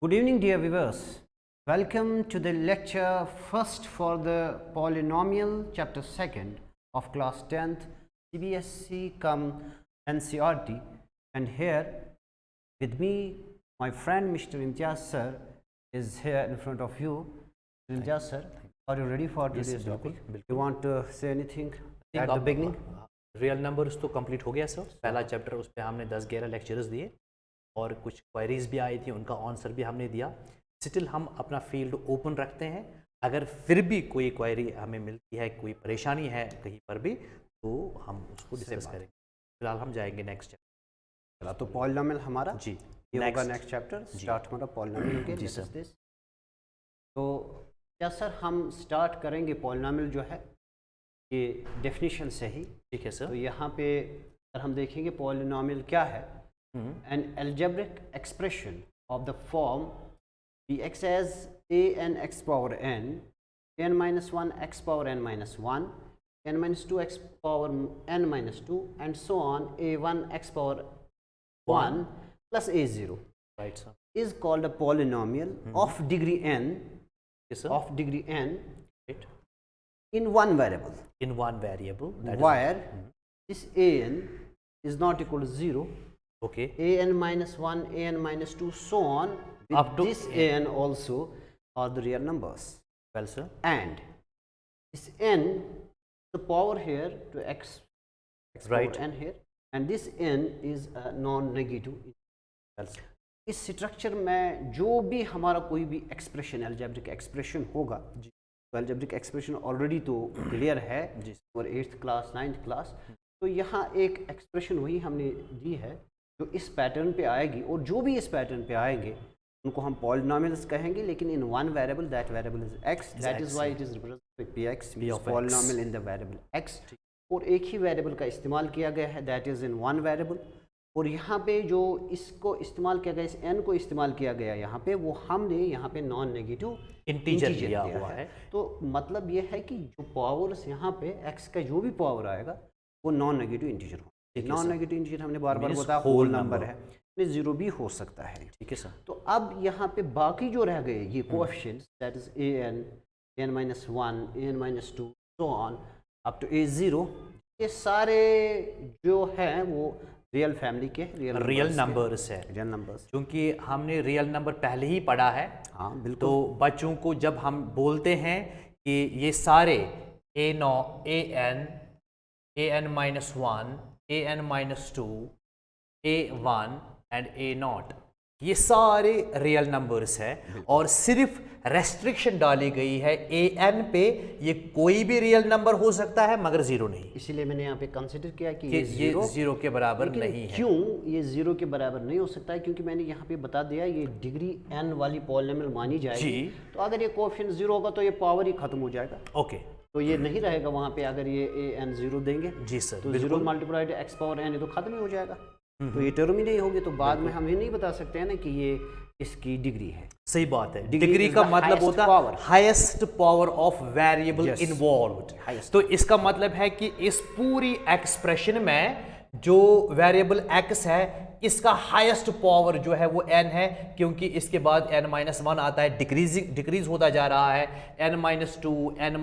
Good evening, dear viewers. Welcome to the lecture first for the polynomial chapter 2nd of class 10th CBSE cum NCERT, and here with me my friend Mr. Imtiaz sir is here in front of you. Imtiaz sir, are you ready for today's topic? You want to say anything at the beginning? Real numbers तो complete हो गया sir. पहला chapter उस पर हमने 10-11 lectures दिए और कुछ क्वेरीज भी आई थी, उनका आंसर भी हमने दिया। स्टिल हम अपना फील्ड ओपन रखते हैं, अगर फिर भी कोई क्वेरी हमें मिलती है, कोई परेशानी है कहीं पर भी, तो हम उसको डिस्कस करेंगे। फिलहाल हम जाएंगे नेक्स्ट चैप्टर। चला तो पॉलिनोमियल हमारा जी ये होगा नेक्स्ट चैप्टर। स्टार्ट हमारा पॉलिनोमियल के जी सर। तो क्या सर हम स्टार्ट करेंगे पॉलिनोमियल जो है ये डेफिनेशन से ही, ठीक है सर। तो यहाँ पे अगर हम देखेंगे पॉलिनोमियल क्या है, an algebraic expression of the form bx as an x power n minus 1 x power n minus 1, n minus 2 x power n minus 2, and so on, a1 x power 1 plus a0, right sir, is called a polynomial of degree n, yes, sir. of degree n Right. in one variable, in one variable, that where this an is not equal to 0, okay, an minus 1, an minus 2, so on, with Up to this an also are the real numbers, well sir, and this n, the power here to x Right. power n here, and this n is a non-negative. well sir, इस structure में जो भी हमारा कोई भी expression algebraic expression होगा, तो algebraic expression already तो क्लियर है जी और 8th क्लास 9th क्लास, तो यहाँ एक एक्सप्रेशन वही हमने दी है जो इस पैटर्न पे आएगी, और जो भी इस पैटर्न पे आएंगे उनको हम पॉलिनोमियल्स कहेंगे, लेकिन in one variable, that variable is x, that is why it is represented by x, P of x. Polynomial in the variable x, और एक ही वेरिएबल का इस्तेमाल किया गया है, that is in one variable. और यहाँ पे जो इसको इस्तेमाल किया गया, इस n को इस्तेमाल किया गया यहाँ पे, वो हमने यहाँ पे नॉन नेगेटिव इंटीजर लिया हुआ है। तो मतलब ये है कि जो पावर्स यहाँ पे x का जो भी पावर आएगा वो नॉन नेगेटिव इंटीजर हो। ठीक है नॉन सर। नेगेटिव इंटीजर हमने बार बार Means बताया whole होल नंबर number। है, नहीं जीरो भी हो सकता है। ठीक है सर, तो अब यहाँ पे बाकी जो रह गए ये coefficients, that is an minus 1, an minus 2, so on up to a0, ये सारे जो हैं वो रियल फैमिली के रियल नंबर्स है, रियल नंबर्स। क्योंकि हमने रियल नंबर पहले ही पढ़ा है। हाँ बिल्कुल। तो बच्चों को जब हम बोलते हैं कि ये सारे an minus 1, an minus 2, a1 and a0, ये सारे रियल नंबर्स है, और सिर्फ रेस्ट्रिक्शन डाली गई है an पे, ये कोई भी रियल नंबर हो सकता है मगर जीरो नहीं, इसीलिए मैंने यहाँ पे कंसिडर किया कि कि ये जीरो के बराबर नहीं है। क्यों ये जीरो के बराबर नहीं हो सकता है? क्योंकि मैंने यहाँ पे बता दिया ये डिग्री n वाली पॉलिनोमियल मानी जाएगी, जी। तो अगर ये कोएफिशिएंट जीरो होगा तो ये पावर ही खत्म हो जाएगा, ओके, तो ये नहीं रहेगा वहाँ पे। अगर ये an जीरो देंगे जी सर, तो zero multiplied x power n, ये तो खत्म ही हो जाएगा, तो ये टर्म ही नहीं होगी, तो बाद में हम ये नहीं बता सकते हैं ना कि ये इसकी डिग्री है। सही बात है। Degree डिग्री is का the मतलब highest होता power. है highest power of variable Yes. Involved. Highest. तो इसका मतलब है कि इस पूरी एक्सप्रेशन में जो वेरिएबल x है, इसका हाईएस्ट पावर जो है वो n है, क्योंकि इसके बाद n माइनस 1 आता है, डिक्रीज होता जा रहा है, n minus 2, n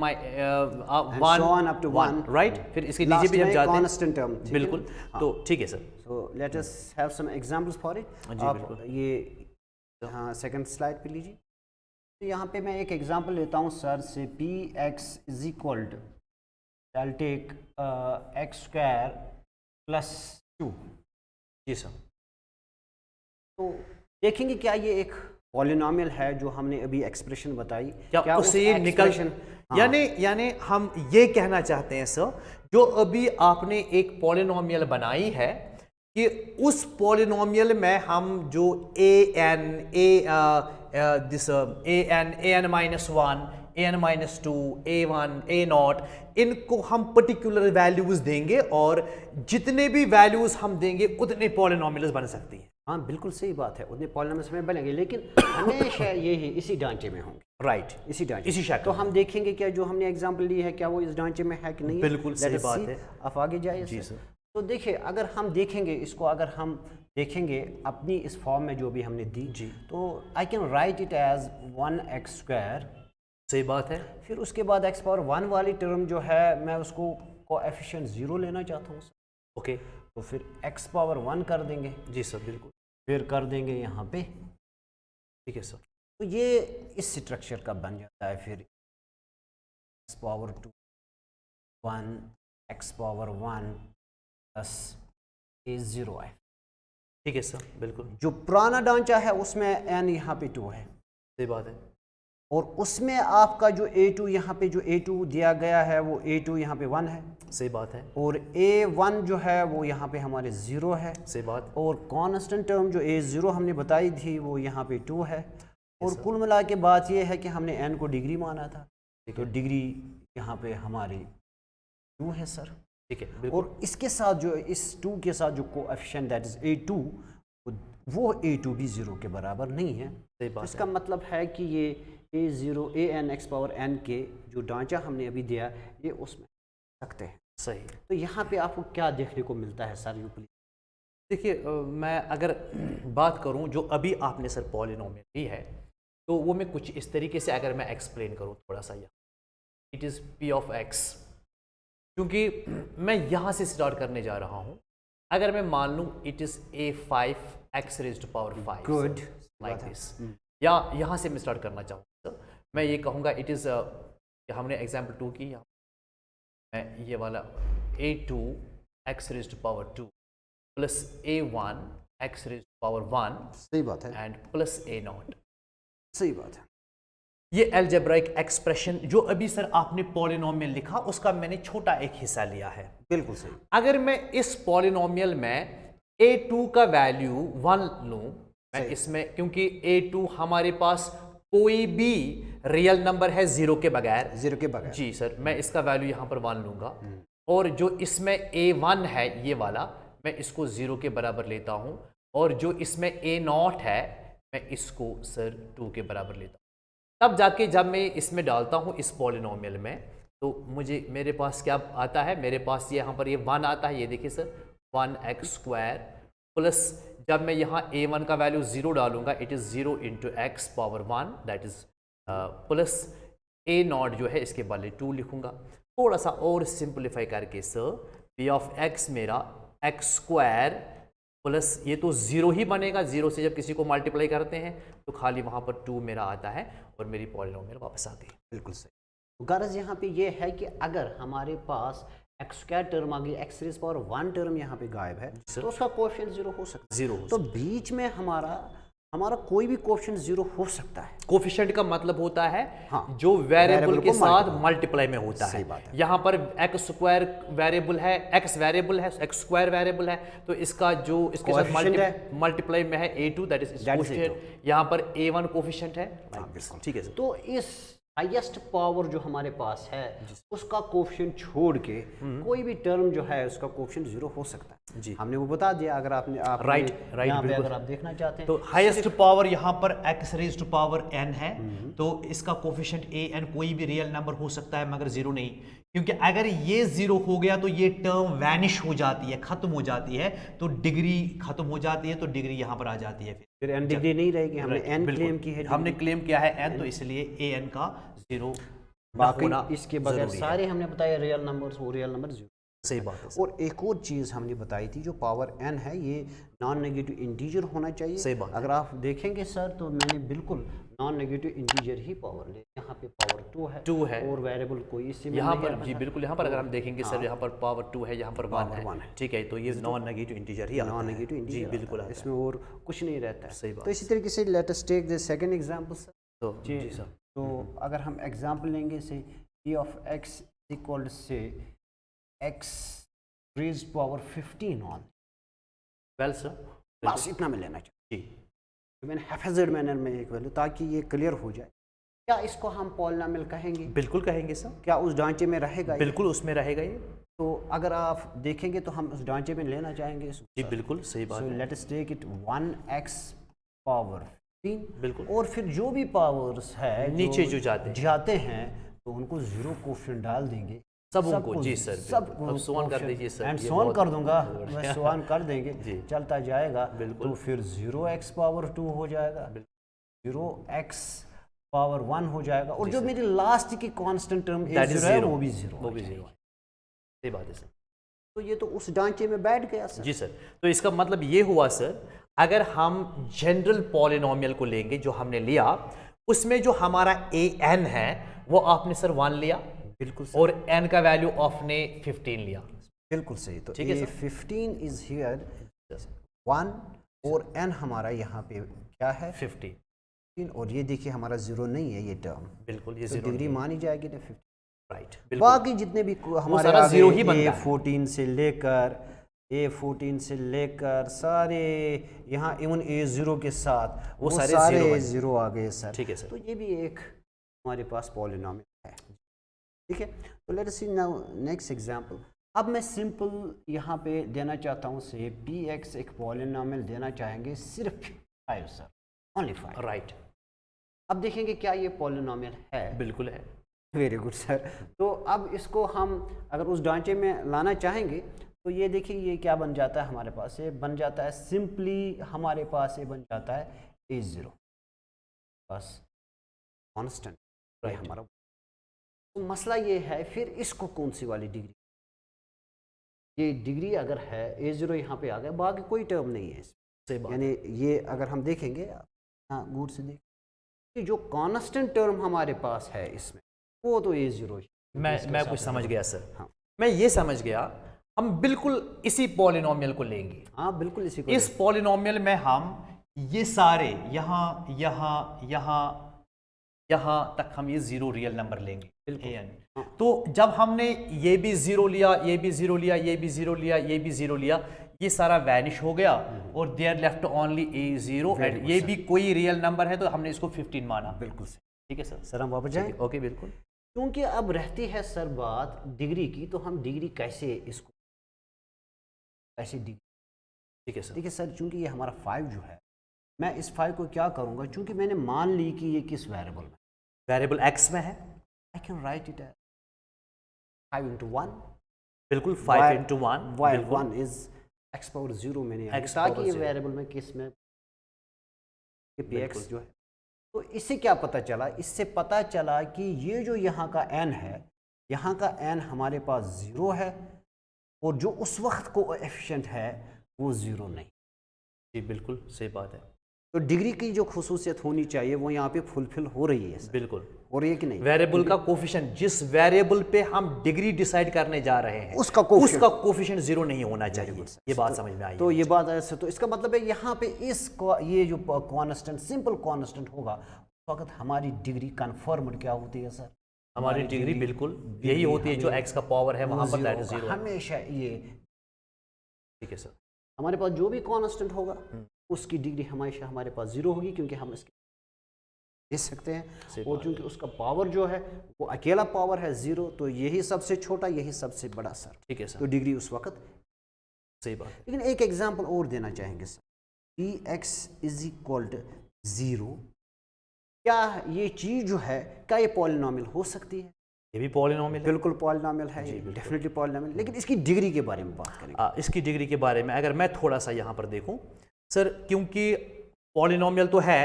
so on up to 1, right. फिर इसके नीचे भी हम जाते हैं, कांस्टेंट टर्म, बिल्कुल। तो ठीक है sir, so let us have some examples for it. जी, आप बिल्कुल। ये हाँ सेकंड स्लाइड पे लीजिए। तो यहाँ पे मैं एक एग्जांपल लेता हूँ सर से, px is equal to, I take x square plus 2। जी सर, तो देखेंगे क्या ये एक पॉलिनोमियल है जो हमने अभी एक्सप्रेशन बताई, क्या उस उससे ये निकल, expression- यानी हम ये कहना चाहते हैं सर, जो अभी आपने एक पॉलिनोमियल बनाई है, कि उस पॉलिनोमियल में हम जो an minus 1, an minus 2, a1, a0, इनको हम पर्टिकुलर वैल्यूज देंगे, और जितने भी वैल्यूज हम देंगे उतने पॉलिनोमियल्स बन सकती हैं। हाँ बिल्कुल सही बात है, उतने पॉलिनोमियल्स में बनेंगे, लेकिन हमेशा ये ही इसी ढांचे में होंगे, राइट, इसी ढांचे, इसी शक्ल तो में। हम देखेंगे क्या जो हमने एग्जांपल ली है क्या वो इस ढांचे में है कि नहीं है। बिल्कुल Let सही us बात see। है। आप आगे जाइए जी सर। सर। तो देखिए अगर हम देखेंगे इसको, अगर हम देखेंगे अपनी इस फॉर्म में जो भी हमने दी जी। तो I can write it as 1x²। सही बात है। फिर उसके बाद x⁻1 वाली टर्म जो है मैं उसको कोएफिशिएंट 0 लेना चाहता हूँ, ओके। तो फिर x⁻1 कर देंगे, जी सर, बिल्कुल। फिर कर देंगे यहाँ पे। ठीक है सर। तो ये इस स्ट्रक्चर का बन जाता है। फिर x⁻2 1 x⁻1 प्लस a0 है। ठीक है सर, बिल्कुल। जो पुराना ढांचा है उसमें n यहाँ पे 2 है, सही बात है। और उसमें आपका जो a2 यहाँ पे जो a2 दिया गया है वो a2 यहाँ पे 1 है, सही बात है। और a1 जो है वो यहाँ पे हमारे 0 है, सही बात। और कांस्टेंट टर्म जो a0 हमने बताई थी वो यहाँ पे 2 है। और कुल मिला के बात ये है कि हमने n को डिग्री माना था, तो डिग्री यहाँ पे हमारी 2 है सर। ठीक है, बिल्कुल। और इसके साथ जो इस 2 के साथ जो कोएफिशिएंट दैट इज a2, वो a2 भी 0 के बराबर नहीं है। सही बात इसका मतलब है कि ये a0 an x⁻n के जो ढांचा हमने अभी दिया ये उसमें सकते हैं। सही। तो यहाँ पे आपको क्या देखने को मिलता है सर? You please. देखिए मैं अगर बात करूं जो अभी आपने सर पॉलिनोमियल ली है, तो वो मैं कुछ इस तरीके से अगर मैं एक्सप्लेन करूं थोड़ा सा, यहाँ it is p of x, क्योंकि मैं यहाँ से स्टार्ट करने जा रहा हूँ। अगर मैं मान लूँ it is a5 x⁻5 good like this, या यहाँ से मैं स्टार्ट करना चाहूँगा, मैं ये कहूँगा इट इज़ हमने एग्जाम्पल 2 की, यहाँ मैं ये वाला a2 x⁻2 plus a1 x⁻1, सही बात है, एंड प्लस a0। सही बात है। ये अलजेब्राइक एक्सप्रेशन जो अभी सर आपने पॉलिनोमियल लिखा उसका मैंने छोटा एक हिस्सा लिया है। बिल्कुल सही। अगर मैं इस पॉलिनोमियल में a2 का वैल्यू 1 लूं, मैं इसमें, क्योंकि a2 हमारे पास कोई भी रियल नंबर है 0 के बगैर, 0 के बगैर, जी सर, मैं इसका वैल्यू यहाँ पर 1 लूंगा, और जो इसमें a1 है ये वाला मैं इसको 0 के बराबर लेता हूँ, और जो इसमें a0 है मैं इसको सर 2 के बराबर लेता हूँ। तब जाके जब मैं इसमें डालता हूँ इस पॉलिनोमियल में, तो मुझे मेरे पास क्या आता है, मेरे पास ये यहाँ पर ये 1 आता है, ये देखिए सर 1x² प्लस जब मैं यहाँ a1 का वैल्यू 0 डालूंगा it is 0 into x⁻1 that is plus a0 जो है इसके बदले 2 लिखूंगा। थोड़ा सा और सिंपलीफाई करके सर p ऑफ x मेरा x² प्लस ये तो 0 ही बनेगा, 0 से जब किसी को मल्टीप्लाई करते हैं तो खाली वहाँ पर 2 मेरा आता है और मेरी पॉलिनोमियल वापस आ गई। बिल्कुल सही। गर्ज यहाँ पे ये है कि अगर हमारे पास x² टर्म आ गई, x⁻1 टर्म यहाँ पे गायब है, तो उसका कोएफिशिएंट 0 हो सकता है। 0 तो बीच में हमारा कोई भी कोएफिशिएंट 0 हो सकता है। कोफिशिएंट का मतलब होता है हाँ, जो वेरिएबल के को साथ मल्टीप्लाई में होता सही है। बात है। यहाँ पर x² वेरिएबल है, x वेरिएबल है, x² वेरिएबल है, तो इसका जो इसके साथ मल्टीप्लाई में है a2 दैट इज कोफिशिएंट, यहाँ पर a1 कोफिशिएंट है। ठीक है सर। तो इस हाईएस्ट पावर जो हमारे पास है उसका कोफिशिएंट छोड़ के कोई भी टर्म जो है उसका कोफिशिएंट 0 हो सकता है। जी, हमने वो बता दिया। अगर आपने राइट यहाँ पे अगर आप देखना चाहते हैं तो हाईएस्ट पावर यहाँ पर x⁻n है, तो इसका कोफिशिएंट an कोई भी रियल नंबर हो सकता है मगर 0 नहीं, क्योंकि अगर ये 0 हो गया तो ये टर्म वैनिश हो जाती है, खत्म हो जाती है, तो डिग्री खत्म हो जाती है, तो डिग्री यहाँ पर आ जाती है। फिर n डिग्री नहीं रहेगी, हमने n क्लेम की है, हमने क्लेम किया है n, तो इसलिए an का 0 बाकी इसके बगैर सारे हमने बताया रियल नंबर्स, वो रियल नंबर 0। सही बात है। और एक और चीज़ हमने बताई थी, जो पावर n है ये नॉन नेगेटिव इंटीजर होना चाहिए। सही बात। अगर आप देखेंगे सर तो मैंने बिल्कुल नॉन नेगेटिव इंटीजर ही पावर ले, यहाँ पे पावर 2 है और वेरिएबल कोई इससे यहाँ पर जी बिल्कुल, यहाँ पर अगर हम देखेंगे सर यहाँ पर पावर 2 है, यहाँ पर 1 है, ठीक है, तो ये नॉन नेगेटिव इंटीजर ही आता है। नॉन नेगेटिव इंटीजर जी बिल्कुल, इसमें और कुछ नहीं रहता है। सही बात। तो इसी तरीके से let us take the second example sir. तो जी सर, तो अगर हम एग्जांपल लेंगे से p ऑफ x इक्वल से x raised power 15 on, well sir, बस इतना में लेना चाहिए। जी, तो मैंने हैफेज़र्ड मैनर में एक वैल्यू, ताकि ये क्लियर हो जाए। क्या इसको हम पॉलिनोमियल कहेंगे? बिल्कुल कहेंगे सर। क्या उस ढांचे में रहेगा? बिल्कुल उसमें रहेगा ये। तो अगर आप देखेंगे तो हम उस ढांचे में लेना चाहेंगे। जी बिल्कुल सही बात है। Let us take it 1x power 15, बिल्कुल, और फिर जो भी पावर्स है नीचे जो जाते हैं तो उनको 0 कोफिशिएंट डाल देंगे, सबको जी सर सब अब सोन कर दीजिए सर एंड ये सोन बहुत कर दूंगा बढ़िया। मैं सोन कर देंगे जी। चलता जाएगा बिल्कुल। तो फिर 0x पावर 2 हो जाएगा 0x पावर 1 हो जाएगा और जो मेरी लास्ट की constant term That is a0 है zero। वो भी 0 वो भी 0 है सही बात है सर तो ये तो उस ढांचे में बैठ गया सर जी सर तो इसका मतलब ये हुआ सर अगर हम जनरल पॉलिनोमियल को लेंगे जो हमने लिया उसमें जो हमारा a n है वो आपने सर 1 लिया बिल्कुल और n का वैल्यू आपने 15 लिया बिल्कुल सही तो ठीक है ये सर। 15 इज हियर 1 और n हमारा यहाँ पे क्या है 15 और ये देखिए हमारा 0 नहीं है ये टर्म बिल्कुल ये तो 0 डिग्री मानी जाएगी ना 15 राइट बाकी जितने भी हमारे सारा आगे zero ही बनता है। A14 से लेकर A14 से लेकर सारे यहाँ इवन A0 के साथ वो सारे सारे zero बन ज़ीरो आ गए सर ठीक है सर तो ये भी एक हमारे पास पॉलिनोमियल है ठीक है तो लेट अस सी नाउ नेक्स्ट एग्जांपल अब मैं सिंपल यहाँ पे देना चाहता हूँ से px एक पॉलिनोमियल देना चाहेंगे सिर्फ 5 सर ओनली 5 राइट अब देखेंगे क्या ये पॉलिनोमियल है बिल्कुल है वेरी गुड सर तो अब इसको हम अगर उस ढांचे में लाना चाहेंगे तो ये देखिए ये क्या बन जाता है हमारे पास ये बन जाता है सिंपली हमारे पास ये बन जाता है a0 बस कांस्टेंट ये Right. हमारा तो मसला ये है फिर इसको कौन सी वाली डिग्री ये डिग्री अगर है a0 यहाँ पे आ गया बाकी कोई टर्म नहीं है सही बात यानी ये अगर हम देखेंगे हाँ गौर से देखें जो कांस्टेंट टर्म हमारे पास है इसमें वो तो a0 मैं कुछ समझ गया सर हाँ। मैं ये समझ गया हम बिल्कुल इसी पॉलिनोमियल को लेंगे हाँ बिल्कुल इसी को इस पॉलिनोमियल में हम ये सारे यहाँ यहाँ यहाँ यहाँ तक हम ये जीरो रियल नंबर लेंगे an तो जब हमने ये भी जीरो लिया ये भी जीरो लिया ये भी जीरो लिया ये भी जीरो लिया ये सारा वैनिश हो गया और there left only a0 and ये भी कोई रियल नंबर है तो हमने इसको 15 माना बिल्कुल सही ठीक है सर सर हम वापस जाएं ओके बिल्कुल क्योंकि अब रहती है सर बात डिग्री की तो हम डिग्री कैसे इसको कैसे डिग्री ठीक है सर देखिए सर चूंकि ये हमारा 5 जो है मैं इस 5 को क्या करूंगा चूंकि मैंने मान ली कि ये किस वेरिएबल में वेरिएबल x में है I can write it as 5 into 1 बिल्कुल 5 into 1 while 1 is x power 0 मैंने X ताकि power ये 0 वेरिएबल में किस में px बिल्कुल। जो है तो इससे क्या पता चला इससे पता चला कि ये जो यहाँ का n है यहाँ का n हमारे पास 0 है और जो उस वक्त को एफिशिएंट है वो 0 नहीं जी बिल्कुल सही बात है तो डिग्री की जो खुसूसियत होनी चाहिए वो यहाँ पे फुलफिल हो रही है सर। बिल्कुल हो रही है कि नहीं वेरिएबल का कोफिशिएंट जिस वेरिएबल पे हम डिग्री डिसाइड करने जा रहे हैं उसका कोफिशिएंट उसका कोफिशिएंट जीरो नहीं होना चाहिए ये बात समझ में आई तो ये बात ऐसे तो इसका मतलब है यहाँ पे ये जो कांस्टेंट सिंपल कांस्टेंट होगा उस वक्त हमारी डिग्री कन्फर्म्ड क्या होती है सर हमारी डिग्री बिल्कुल यही होती है जो x का पावर है वहां पर दैट इज जीरो हमेशा ये ठीक है सर हमारे पास जो भी कांस्टेंट होगा उसकी डिग्री हमेशा हमारे पास 0 होगी क्योंकि हम इसके दे सकते हैं और चूंकि उसका पावर जो है वो अकेला पावर है 0 तो यही सबसे छोटा यही सबसे बड़ा सर ठीक है तो सर डिग्री उस वक्त सही बात है लेकिन एक एग्जांपल और देना चाहेंगे sir px is equal to 0 क्या ये चीज जो है क्या ये पॉलिनोमियल हो सकती है ये भी पॉलिनोमियल है बिल्कुल पॉलिनोमियल है डेफिनेटली पॉलिनोमियल लेकिन इसकी डिग्री के बारे में बात करेंगे इसकी डिग्री के बारे में अगर मैं थोड़ा सा यहाँ पर देखूं सर क्योंकि पॉलिनोमियल तो है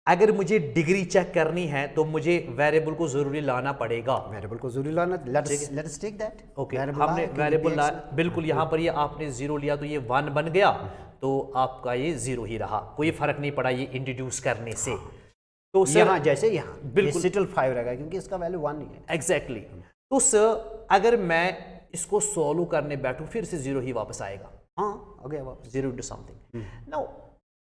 अगर मुझे डिग्री चेक करनी है तो मुझे वेरिएबल को जरूरी लाना पड़ेगा वेरिएबल को जरूरी लाना लेट्स टेक दैट ओके हमने वेरिएबल बिल्कुल यहाँ पर ये आपने 0 लिया तो ये 1 बन गया तो आपका ये 0 ही रहा कोई फर्क नहीं पड़ा ये इंट्रोड्यूस करने से तो सर यहाँ जैसे यहाँ बिल्कुल सेटल 5 रहेगा क्योंकि इसका वैल्यू 1 ही है एग्जैक्टली तो सर अगर मैं इसको सॉल्व करने बैठूं फिर से 0 ही वापस आएगा हाँ हो गया वापस 0 into समथिंग नाउ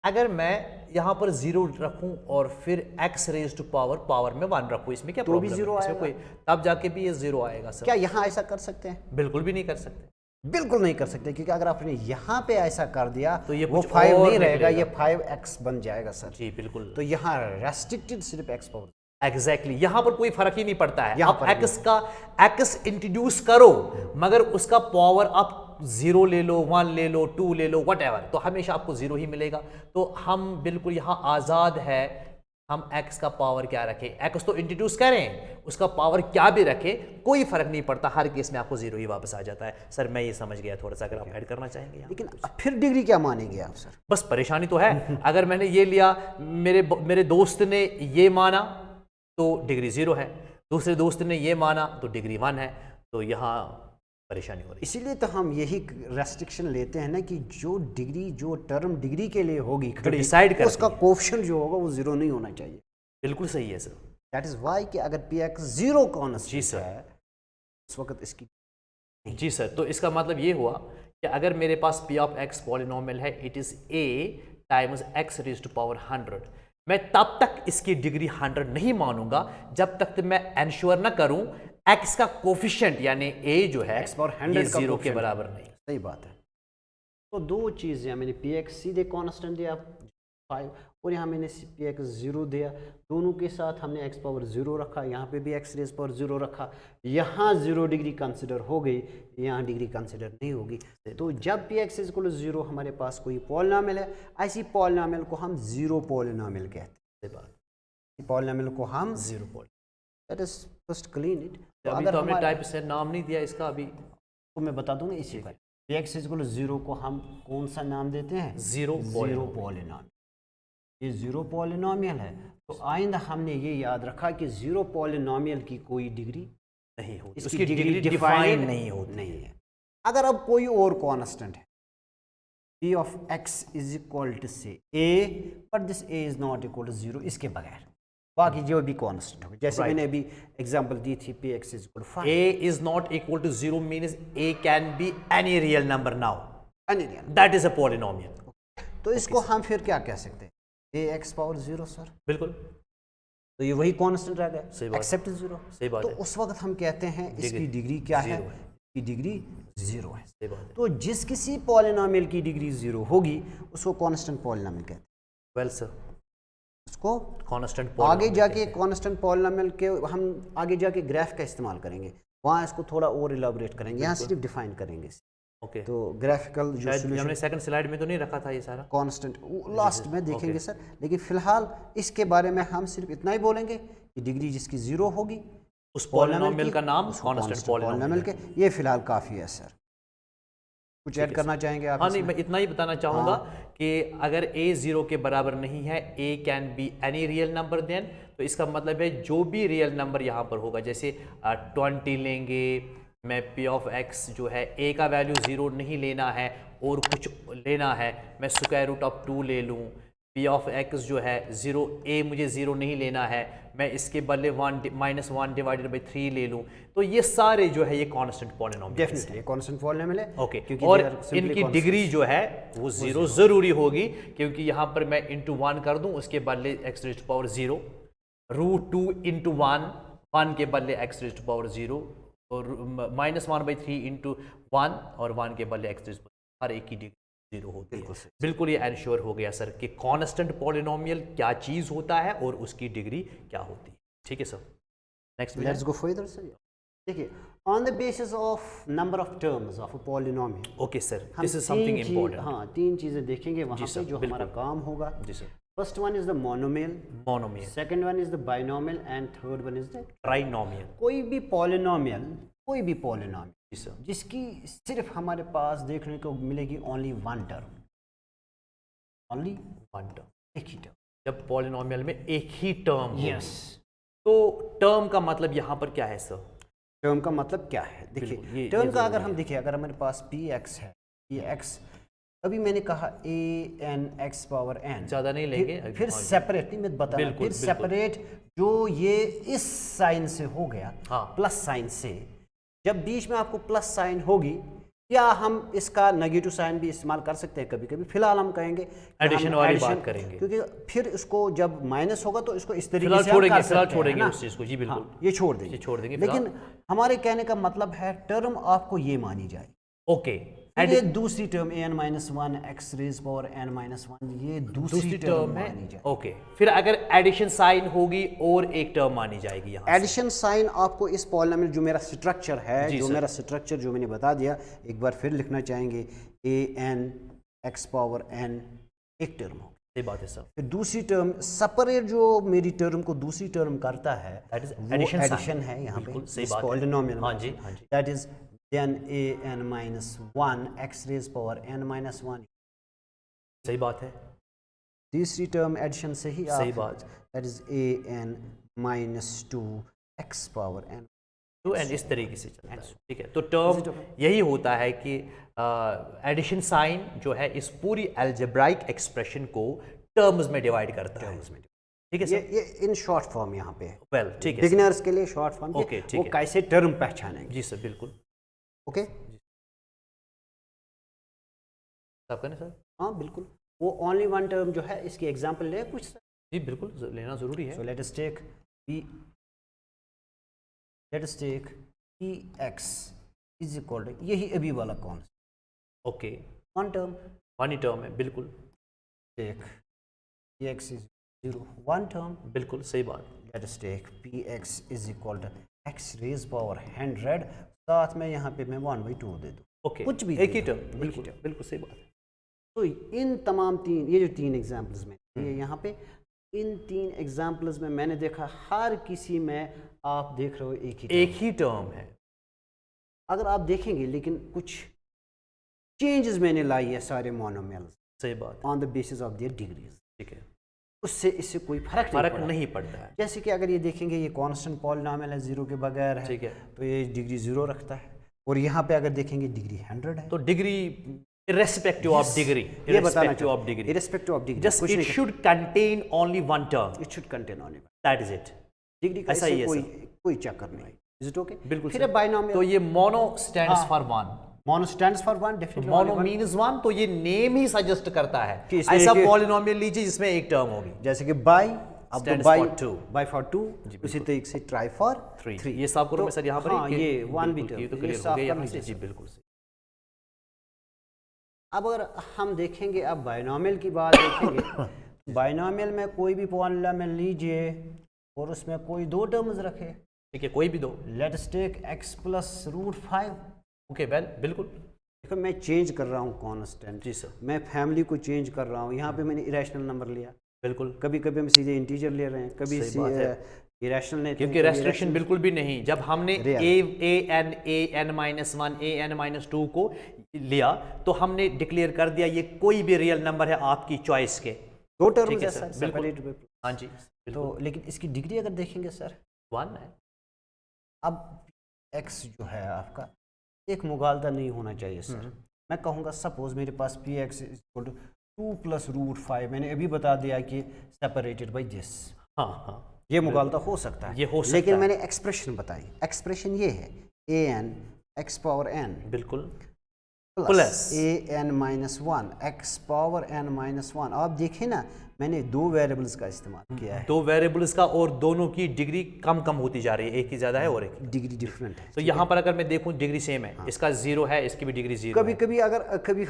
अगर मैं यहाँ पर 0 रखूं और फिर x रेज टू पावर में 1 रखूं इसमें क्या तो भी प्रॉब्लम 0 है इसमें कोई तब जाके भी ये 0 आएगा सर क्या यहाँ ऐसा कर सकते हैं बिल्कुल भी नहीं कर सकते बिल्कुल नहीं कर सकते क्योंकि अगर आपने यहाँ पे ऐसा कर दिया तो ये वो कुछ 5 और नहीं रहेगा ये निकलेगा। 5x बन जाएगा सर जी बिल्कुल तो यहाँ रेस्ट्रिक्टेड सिर्फ x पावर एग्जैक्टली यहाँ पर कोई फर्क ही नहीं पड़ता है यहाँ आप पर x का x इंट्रोड्यूस करो मगर उसका पावर आप 0 ले लो 1 ले लो 2 ले लो वट तो हमेशा आपको 0 ही मिलेगा तो हम बिल्कुल यहाँ आज़ाद है हम x का पावर क्या रखें, x तो इंट्रोड्यूस करें, उसका पावर क्या भी रखें, कोई फर्क नहीं पड़ता, हर केस में आपको जीरो ही वापस आ जाता है। सर मैं ये समझ गया थोड़ा सा, अगर आप ऐड करना चाहेंगे यहाँ। लेकिन अब फिर डिग्री क्या मानेंगे आप सर? बस परेशानी तो है, अगर मैंने ये लिया, मेरे दोस्त ने ये माना तो डिग्री 0 है, दूसरे दोस्त ने ये माना तो डिग्री 1 है, तो यहाँ परेशानी हो रही है। इसीलिए तो हम यही रेस्ट्रिक्शन लेते हैं ना कि जो डिग्री, जो टर्म डिग्री के लिए होगी खड़ी, डिसाइड करती उसका कोएफिशिएंट जो होगा वो 0 नहीं होना चाहिए। बिल्कुल सही है सर। दैट इज वाई कि अगर पी एक्स 0 जी कॉन्स्टेंट सर। है उस वक्त इसकी जी सर, तो इसका मतलब ये हुआ कि अगर मेरे पास p ऑफ x पॉलिनोमियल है, it is a times x raise to power 100, मैं तब तक इसकी डिग्री 100 नहीं मानूंगा जब तक मैं एंश्योर ना करूं x का कोफिशिएंट यानी a जो है x पावर 100 ये का 0 के कोएफिशिएंट बराबर नहीं। सही बात है। तो दो चीज़ें, मैंने पी एक्स सीधे कांस्टेंट दिया 5 और यहाँ मैंने पी एक्स 0 दिया, दोनों के साथ हमने एक्स पावर 0 रखा, यहाँ पे भी एक्स रेज पावर 0 रखा, यहाँ 0 डिग्री कंसिडर हो गई, यहाँ डिग्री कंसिडर नहीं होगी। तो जब P x is equal to 0 हमारे पास कोई पॉलिनोमियल है, ऐसी पॉलिनोमियल को हम 0 पॉलिनोमियल कहते हैं। पॉलिनोमियल को हम 0 polynomial, that is first clean it. अभी तो हमने टाइप से नाम नहीं दिया इसका, अभी तो मैं बता दूंगा इसी का। P x is equal to 0 को हम कौन सा नाम देते हैं? 0 पॉलिनोमियल। ये 0 पॉलिनोमियल है, तो आइंदा हमने ये याद रखा कि 0 पॉलिनोमियल की कोई डिग्री नहीं होती, इसकी उसकी डिग्री डिफाइन नहीं होती। नहीं है। अगर अब कोई और कांस्टेंट है, p of x is equal to से a, but this a is not equal to 0, इसके बगैर बाकी जो भी कांस्टेंट होगा, जैसे मैंने अभी एग्जांपल दी थी p x is equal to 5, a is not equal to 0 means a can be any real number now, any real। that is a polynomial। तो इसको हम फिर क्या कह सकते हैं? a x पावर 0 सर, बिल्कुल तो ये वही कांस्टेंट रह गया, सही बात, एक्सेप्ट 0। सही बात तो है, उस वक्त हम कहते हैं इसकी डिग्री क्या है? zero है। इसकी डिग्री 0 है। सही बात है। तो जिस किसी पॉलिनोमियल की डिग्री 0 होगी उसको कांस्टेंट पॉलिनोमियल कहते हैं। वेल सर, उसको कांस्टेंट आगे जाके कांस्टेंट पॉलिनोमियल के हम आगे जाके ग्राफ का इस्तेमाल करेंगे, वहाँ इसको थोड़ा और इलाबोरेट करेंगे, यहाँ सिर्फ डिफाइन करेंगे। ओके, तो ग्राफिकल जो शायद हमने सेकंड स्लाइड में तो नहीं रखा था ये सारा, कांस्टेंट लास्ट में देखेंगे सर, लेकिन फिलहाल इसके बारे में हम सिर्फ इतना ही बोलेंगे कि डिग्री जिसकी 0 होगी उस पॉलिनोमियल का नाम कांस्टेंट पॉलिनोमियल के, ये फिलहाल काफ़ी है सर। कुछ ऐड करना चाहेंगे आप? हाँ नहीं, मैं इतना ही बताना चाहूँगा कि अगर a 0 के बराबर नहीं है, a can be any real number then, तो इसका मतलब है जो भी रियल नंबर यहाँ पर होगा, जैसे 20 लेंगे, मैं p ऑफ x जो है a का वैल्यू 0 नहीं लेना है और कुछ लेना है, मैं स्क्वायर रूट ऑफ 2 ले लूँ, p ऑफ x जो है 0 a मुझे 0 नहीं लेना है, मैं इसके बदले 1 डिवाइडेड बाई 3 ले लूँ, तो ये सारे जो है ये constant polynomial definitely constant polynomial है। ओके, और इनकी डिग्री जो है वो 0 जरूरी होगी, क्योंकि यहाँ पर मैं इंटू 1 कर दूँ, उसके बदले x raise to power 0, root 2 into 1 के बदले x रेज़ टू पावर 0, और -1/3 इंटू 1 और 1 के बदले x रेज़, हर एक की डिग्री 0 होती है। बिल्कुल ये एंश्योर हो गया सर कि कांस्टेंट पॉलिनोमियल क्या चीज़ होता है और उसकी डिग्री क्या होती है। ठीक है sir, next let's go further sir. देखिए, on the basis of number of terms of a polynomial, okay sir, this is something important. हाँ, 3 चीज़ें देखेंगे वहाँ पे जो हमारा काम होगा। जी sir. First one is the monomial, monomial, second one is the binomial and third one is the trinomial. कोई भी पॉलिनोमियल जी सर, जिसकी सिर्फ हमारे पास देखने को मिलेगी only one term, only one term, एक ही टर्म। जब पॉलिनोमियल में एक ही टर्म हो, यस, तो टर्म का मतलब यहाँ पर क्या है सर? टर्म का मतलब क्या है? बिल्कुल, देखिए, ये टर्म का जरूरी अगर हम है। देखिए, अगर हमारे पास पी एक्स है, ये एक्स, अभी मैंने कहा a n x power n, ज़्यादा नहीं लेंगे, फिर सेपरेट नहीं, मैं बता रहा हूं, फिर सेपरेट जो ये इस साइन से हो गया, हाँ, प्लस साइन से, जब बीच में आपको प्लस साइन होगी, या हम इसका नेगेटिव साइन भी इस्तेमाल कर सकते हैं कभी कभी, फिलहाल हम कहेंगे एडिशन वाली बात करेंगे, क्योंकि फिर इसको जब माइनस होगा तो इसको इस तरीके फिलहाल से हम कर छोड़ेंगे, फिलहाल सकते हैं, छोड़ेंगे है ना? उस चीज़ को। जी बिल्कुल, हाँ, ये छोड़ देंगे, ये छोड़ देंगे। लेकिन हमारे कहने का मतलब है टर्म आपको ये मानी जाए। ओके, ये दूसरी term an-1 x rays power n-1, ये दूसरी टर्म मानी जाए। ओके, फिर अगर एडिशन साइन होगी और एक टर्म मानी जाएगी यहाँ एडिशन साइन आपको इस पॉलिनोमियल जो मेरा स्ट्रक्चर है, जो मैंने बता दिया, एक बार फिर लिखना चाहेंगे an x पावर n एक टर्म हो, सही बात है सर। फिर दूसरी टर्म सेपरेट जो मेरी टर्म को दूसरी टर्म करता है That is वो addition sign. एडिशन है यहाँ पे, बिल्कुल सही It's बात called है। nominal हाँ जी, function. हाँ जी। That is then a n minus 1 x raised power n minus 1. सही बात है। तीसरी टर्म एडिशन से ही सही आप बात। That is a n minus 2 x power n. तो एंड इस तरीके से चलता है, ठीक है। तो टर्म यही होता है कि एडिशन साइन जो है इस पूरी अलजेब्राइक एक्सप्रेशन को टर्म्स में डिवाइड करता है, ठीक है सर। ये इन शॉर्ट फॉर्म यहाँ पे वेल ठीक है बिगिनर्स के लिए शॉर्ट फॉर्म ओके, ठीक वो है। कैसे टर्म पहचानेंगे। जी सर, बिल्कुल। ओके आप करें सर। हाँ बिल्कुल, वो ओनली वन टर्म जो है इसकी एग्जांपल ले कुछ। जी बिल्कुल, लेना ज़रूरी है। So let us take px is equal to, यही अभी वाला कौन ओके, वन टर्म, वन ही टर्म है, बिल्कुल टेक px इज 0 वन टर्म। बिल्कुल सही बात। Let us take px is equal to x raise power 100, साथ में यहाँ पे मैं 1/2 दे दूँ, ओके, कुछ भी एक ही दे दूँ, टर्म, बिल्कुल बिल्कुल सही बात है। तो इन तमाम तीन, ये जो तीन एग्जाम्पल्स में ये यहाँ पे इन तीन एग्जाम्पल्स में मैंने देखा हर किसी में आप देख रहे हो एक ही टर्म है। अगर आप देखेंगे, लेकिन कुछ चेंजेस मैंने लाई है सारे मोनोमियल्स सही बात, on the basis of their degrees, ठीक है। उससे इससे कोई फर्क नहीं पड़ता है। जैसे कि अगर ये देखेंगे ये कांस्टेंट पॉलिनॉमियल है, 0 के बगैर है, ठीक है। तो ये डिग्री 0 रखता है, और यहाँ पे अगर देखेंगे डिग्री 100 है। तो डिग्री irrespective of degree, ये बताना irrespective of degree, irrespective of degree, just it should contain only one term, it should contain only one, that is it। Degree का ऐसा ही इससे है कोई चक्कर नहीं। Is it okay? बिल्कुल फिर बाइनोमियल, तो ये mono stands for one, mono stands for one, definitely mono means one, तो ये नेम ही सजेस्ट करता है कि इसमें ऐसा एक- पॉलिनोमियल लीजिए जिसमें एक टर्म होगी, जैसे कि बाई, अब Stands by for two. By for 2, उसी तरीके से ट्राई फॉर 3। 3। ये साफ करो मैं सर यहाँ पर, हाँ, ये वन भी बिल्कुल, ये तो टर्म, क्लियर हो गया यहाँ से। जी बिल्कुल सही। अब अगर हम देखेंगे, अब बाइनोमियल की बात देखेंगे, बाइनोमियल में कोई भी पॉलिनोमियल लीजिए और उसमें कोई दो टर्म्स रखे, ठीक है, कोई भी दो, let's take x plus root 5। Okay, well बिल्कुल, देखो मैं चेंज कर रहा हूँ कांस्टेंट, जी सर, मैं फैमिली को चेंज कर रहा हूँ, यहाँ पे मैंने इरेशनल नंबर लिया, बिल्कुल कभी कभी हम सीधे इंटीजर ले रहे हैं, कभी सही बात है। इरेशनल लेते हैं, क्योंकि कभी रेस्ट्रिक्शन irrational। बिल्कुल भी नहीं। जब हमने Real। an -1 an-2 को लिया तो हमने डिक्लेयर कर दिया ये कोई भी रियल नंबर है आपकी चॉइस के, दो ठीक टर्म्स है है सर, सर, बिल्कुल। सेपरेट। हाँ जी, तो लेकिन इसकी डिग्री अगर देखेंगे सर, 1 है। अब x जो है आपका एक मुगालता नहीं होना चाहिए सर। मैं कहूँगा सपोज मेरे पास px equal to 2 plus root 5, मैंने अभी बता दिया कि सेपरेटेड बाई दिस, हाँ हाँ, ये मुगालता हो सकता है, ये हो सकता लेकिन है। मैंने एक्सप्रेशन बताई, एक्सप्रेशन ये है an x पावर n बिल्कुल plus an minus 1 x power n minus 1। आप देखिए ना, मैंने दो वेरिएबल्स का इस्तेमाल किया है, दो वेरिएबल्स का, और दोनों की डिग्री कम कम होती जा रही है, एक की ज़्यादा है और एक। डिग्री डिफरेंट है। तो यहाँ पर अगर मैं देखूँ डिग्री सेम है, इसका 0 है, इसकी भी डिग्री 0 कभी है। कभी अगर कभी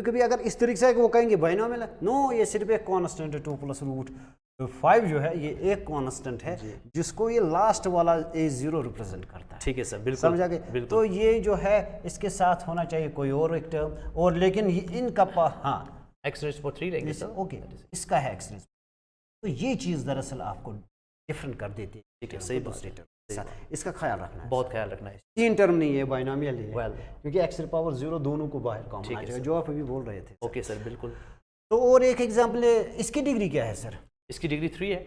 कभी अगर इस तरीके से है कि वो कहेंगे बाइनोमियल है, नो ये सिर्फ एक कांस्टेंट है, 2 प्लस रूट 5 जो है ये एक कांस्टेंट है जिसको ये लास्ट वाला a0 रिप्रेजेंट करता है, ठीक है सर, बिल्कुल समझा के? बिल्कुल। तो ये जो है इसके साथ होना चाहिए कोई और एक टर्म, और लेकिन इनका हाँ x raised to 3 रहेंगे सर, ओके, इसका है x रेज़, तो ये चीज़ दरअसल आपको डिफरेंट कर देती है, ठीक है, सही बात दूसरे है, टर्म के साथ। इसका ख्याल रखना है, बहुत ख्याल रखना है। तीन टर्म नहीं है, बाइनोमियल ही है, Well, क्योंकि x पावर 0 दोनों को बाहर कॉमन ठीक आ है जाएगा, सर। जो आप अभी बोल रहे थे। ओके सर, बिल्कुल। तो और एक एग्जाम्पल है, इसकी डिग्री क्या है सर, इसकी डिग्री 3 है,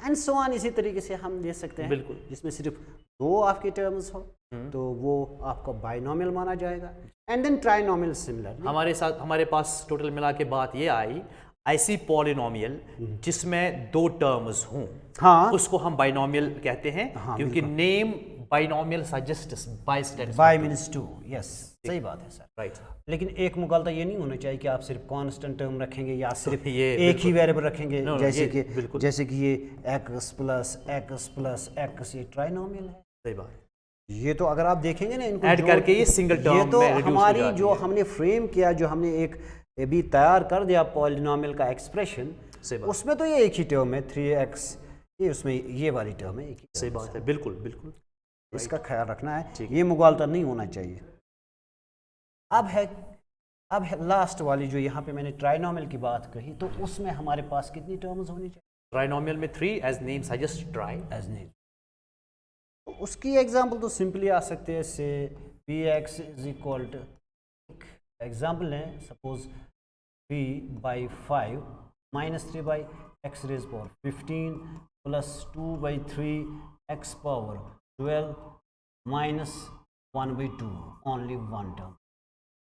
एंड सो ऑन, इसी तरीके से हम ले सकते हैं, बिल्कुल। जिसमें सिर्फ दो आपके टर्म्स हो तो वो आपका बाइनोमियल माना जाएगा, एंड देन ट्राइनोमियल सिमिलर। हमारे पास टोटल मिला के बात ये आई, ऐसी पॉलिनोमियल जिसमें दो टर्म्स हों, हाँ, उसको हम बाइनोमियल कहते हैं, हाँ, क्योंकि name binomial suggests by stands by means 2, yes, सही बात है सर। राइट। लेकिन एक मुगालता ये नहीं होना चाहिए कि आप सिर्फ कांस्टेंट टर्म रखेंगे या सिर्फ ये एक ही वेरिएबल रखेंगे, No, जैसे कि ये x प्लस x ये ट्राइनोमियल है। सही बात। ये तो अगर आप देखेंगे ना, इनको ऐड करके ये सिंगल टर्म ये तो में reduce हो हमारी जाती जो है। हमने फ्रेम किया, जो हमने एक अभी तैयार कर दिया पॉलिनोमियल का एक्सप्रेशन, सही बात। उसमें तो ये एक ही टर्म है 3x, ये उसमें ये वाली टर्म है, एक ही सही term बात है, बिल्कुल बिल्कुल। इसका ख्याल रखना है, ठीक ये मुगालता नहीं होना चाहिए। अब है अब लास्ट वाली जो यहाँ पे मैंने ट्राइनोमियल की बात कही, तो उसमें हमारे पास कितनी टर्म्स होनी चाहिए? ट्राइनोमियल में 3 as name suggest tri. As name. तो उसकी एग्जांपल तो सिंपली आ सकते हैं, say p x is equal to, example है suppose p by 5 minus 3 by x raise power 15 plus 2 by 3 x power 12 minus 1 by 2, only one term.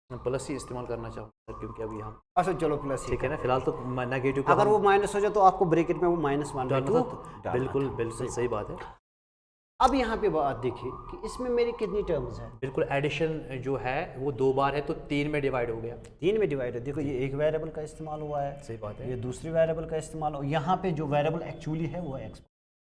मैं plus ही इस्तेमाल करना चाहूँगा सर, क्योंकि अभी हम अच्छा चलो प्लस, ठीक है ना, फिलहाल तो नेगेटिव अगर वो माइनस हो जाए तो आपको ब्रैकेट में वो माइनस 1 बाई 2 बिल्कुल बिल्कुल सही बात है। अब यहाँ पे बात देखिए कि इसमें मेरी कितनी टर्म्स हैं? बिल्कुल एडिशन जो है वो 2 बार है, तो 3 में डिवाइड हो गया। 3 में डिवाइड है। देखो ये एक वेरिएबल का इस्तेमाल हुआ है, सही बात है। ये दूसरी वेरिएबल का इस्तेमाल हो, यहाँ पे जो वेरिएबल एक्चुअली है वो एक्स,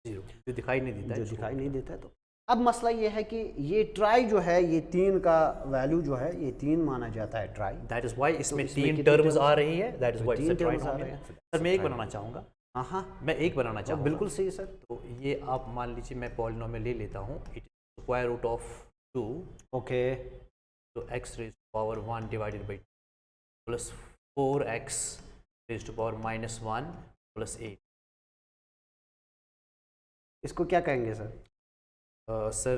0 जो दिखाई नहीं देता जो है, दिखाई नहीं देता है। तो अब मसला ये है कि ये ट्राई जो है, ये 3 का वैल्यू जो है ये 3 माना जाता है ट्राई। दैट इज व्हाई इसमें इसमें 3 कितनी टर्म्स terms आ रही है, दैट इज तो व्हाई तीन इट्स अ terms आ ट्राइनोमियल। रहे हैं। सर मैं एक बनाना चाहूँगा, हाँ हाँ मैं एक बनाना चाहूँगा। बिल्कुल सही सर। तो ये आप मान लीजिए मैं पॉलिनोमियल ले लेता हूँ, it is square root of 2, okay, तो x raise to power 1 divided by plus 4x raise to power minus 1 plus 8। इसको क्या कहेंगे सर? सर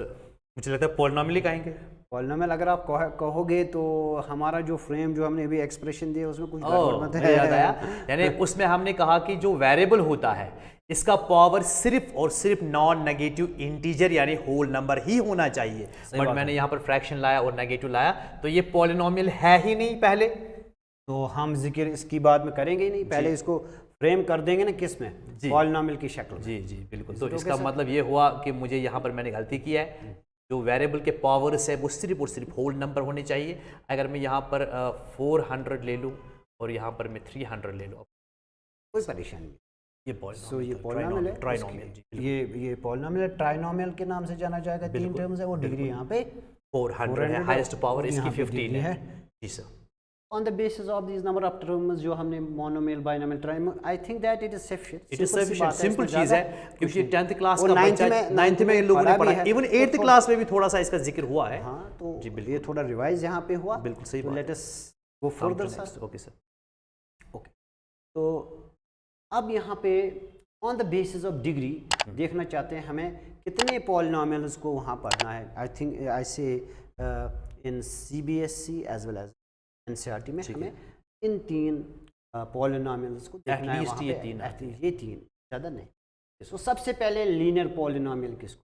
मुझे लगता है पॉलिनोमियल ही कहेंगे। पॉलिनोमियल अगर आप कहोगे तो हमारा जो फ्रेम जो हमने अभी एक्सप्रेशन दिया उसमें कुछ गड़बड़ ओह, मत मुझे याद आया, है। यानी उसमें हमने कहा कि जो वेरिएबल होता है इसका पावर सिर्फ और सिर्फ नॉन नेगेटिव इंटीजर यानी होल नंबर ही होना चाहिए, बट मैंने यहाँ पर फ्रैक्शन लाया और नेगेटिव लाया, तो ये पॉलिनोमियल है ही नहीं पहले। तो हम जिक्र इसकी बाद में करेंगे ही नहीं, पहले इसको फ्रेम कर देंगे ना किस में, पॉलिनोमियल की शक्ल में। जी जी बिल्कुल। तो इसका मतलब ये हुआ कि मुझे यहाँ पर मैंने गलती की है, जो वेरिएबल के पावर्स है वो सिर्फ और सिर्फ होल नंबर होने चाहिए। अगर मैं यहाँ पर 400 ले लूँ और यहाँ पर मैं 300 ले लूँ, कोई परेशानी नहीं। ये सो ये पॉलिनोमियल है, ट्राइनोमियल जी, ये पॉलिनोमियल है, ट्राइनोमियल के नाम से जाना जाएगा। 3 टर्म्स है, वो डिग्री यहाँ पे 400 है, हाईएस्ट पावर इसकी 15 डिग्री है। जी sir. On the basis of these number of terms जो हमने monomial binomial trinomial, I think that it is sufficient. It is sufficient, simple चीज है, क्योंकि 10th क्लास और का ninth बच्चा में 9th में इन लोगों ने पढ़ा भी पढ़ा, है। इवन 8th क्लास में भी थोड़ा सा इसका जिक्र हुआ है। हाँ तो जी, ये थोड़ा रिवाइज यहाँ पे हुआ। बिल्कुल सही बात। लेट अस गो further sir. Okay sir. Okay, तो अब यहाँ पे on the basis of degree देखना चाहते हैं हमें कितने पॉलिनोमियल्स को वहाँ पढ़ना है। आई think I say in CBSE as well as NCERT में हमें इन 3 पॉलिनोमियल्स को देखना है वहाँ पे। ये 3 ज़्यादा नहीं। तो सबसे पहले लीनियर पॉलिनोमियल किसको,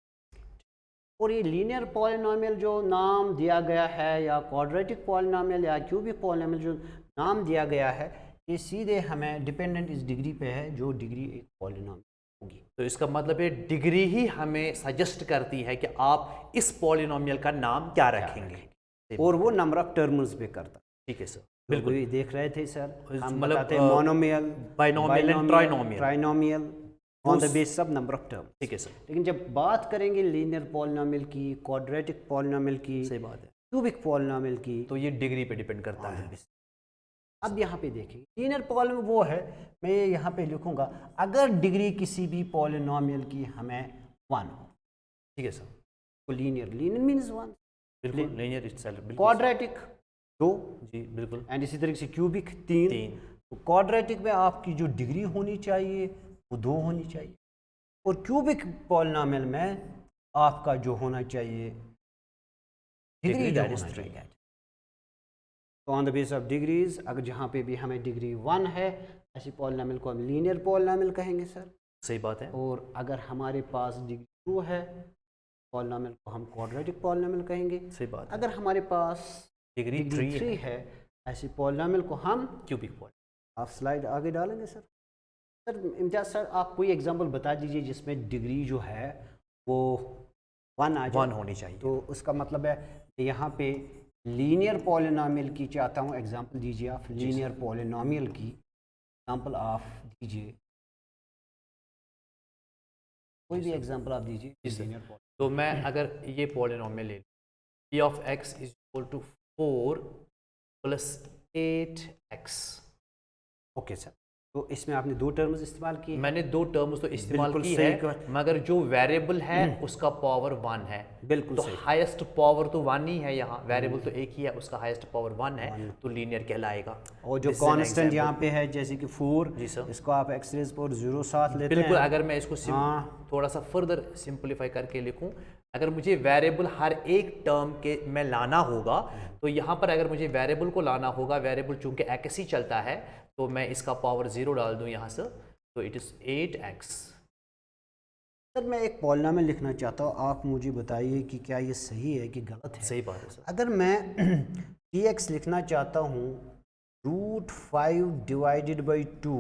और ये लीनियर पॉलिनोमियल जो नाम दिया गया है, या क्वाड्रेटिक पॉलिनोमियल या क्यूबिक पॉलिनोमियल जो नाम दिया गया है, ये सीधे हमें डिपेंडेंट इस डिग्री पे है, जो डिग्री एक पॉलिनोमियल होगी। तो इसका मतलब है डिग्री ही हमें सजेस्ट करती है कि आप इस पॉलिनोमियल का नाम क्या रखेंगे, और वो नंबर ऑफ टर्म्स पे करता। ठीक है सर, बिल्कुल देख रहे थे सर, हम मतलब, बताते हैं monomial, binomial and trinomial on the basis of number of term. ठीक है सर। लेकिन जब बात करेंगे लीनियर पॉलिनोमियल की, क्वाड्रेटिक पॉलिनोमियल की, सही बात है, क्यूबिक पॉलिनोमियल की, तो ये डिग्री पे डिपेंड करता है। अब यहाँ पे देखिए लीनियर पॉलिनोमियल वो है, मैं यहाँ पे लिखूंगा अगर डिग्री किसी भी पॉलिनोमियल की हमें 1 हो। ठीक है सर। तो लीनियर मीन्स 1, बिल्कुल लीनियर इटसेल्फ, बिल्कुल क्वाड्रेटिक 2, जी बिल्कुल, एंड इसी तरीके से क्यूबिक 3। तो क्वाड्रेटिक में आपकी जो डिग्री होनी चाहिए वो 2 होनी चाहिए, और क्यूबिक पॉलिनोमियल में आपका जो होना चाहिए डिग्री जो होना चाहिए। तो on the base of degrees, अगर जहाँ पे भी हमें डिग्री 1 है, ऐसी पॉलिनोमियल को हम लीनियर पॉलिनोमियल कहेंगे सर। सही बात है। और अगर हमारे पास डिग्री 2 है, पॉलिनोमियल को हम क्वाड्रेटिक पॉलिनोमियल कहेंगे। सही बात है। अगर हमारे पास डिग्री 3 है, ऐसी पॉलिनोमियल को हम क्यूबिक पॉलिनोमियल। आप स्लाइड आगे डालेंगे सर। सर इम्तियाज सर, आप कोई एग्जांपल बता दीजिए जिसमें डिग्री जो है वो 1 आ जाए। 1 होनी चाहिए। तो उसका मतलब है यहाँ पे लीनियर पॉलिनोमियल की चाहता हूँ एग्जांपल दीजिए आप, लीनियर पॉलिनोमियल की एग्जांपल आप दीजिए, कोई भी एग्जांपल आप दीजिए लीनियर। तो मैं अगर ये पॉलिनोमियल ले लूँ, p of x is equal to 4 + 8x। Okay sir, तो इसमें आपने दो टर्म्स इस्तेमाल किए। मैंने दो टर्म्स तो इस्तेमाल बिल्कुल की सही है, बात। मगर जो वेरिएबल है उसका पावर 1 है। बिल्कुल तो सही। हाईएस्ट पावर तो 1 ही है, यहाँ वेरिएबल तो एक ही है, उसका हाईएस्ट पावर 1 है, तो लीनियर कहलाएगा। और जो This is an constant example। यहाँ पे है जैसे कि 4, जी सर। इसको आप एक्स रेज पावर 0 साथ लेते बिल्कुल, हैं। अगर मैं इसको थोड़ा सा फर्दर सिंपलीफाई करके लिखूं, अगर मुझे वेरिएबल हर एक टर्म के में लाना होगा, तो यहाँ पर अगर मुझे वेरिएबल को लाना होगा, वेरिएबल चूंकि एक्स ही चलता है, तो मैं इसका पावर 0 डाल दूं यहाँ से, तो इट इज़ 8x। सर मैं एक पॉलिनॉमियल लिखना चाहता हूँ, आप मुझे बताइए कि क्या ये सही है कि गलत है। सही बात है सर। अगर मैं px लिखना चाहता हूँ √5 डिवाइडेड बाई 2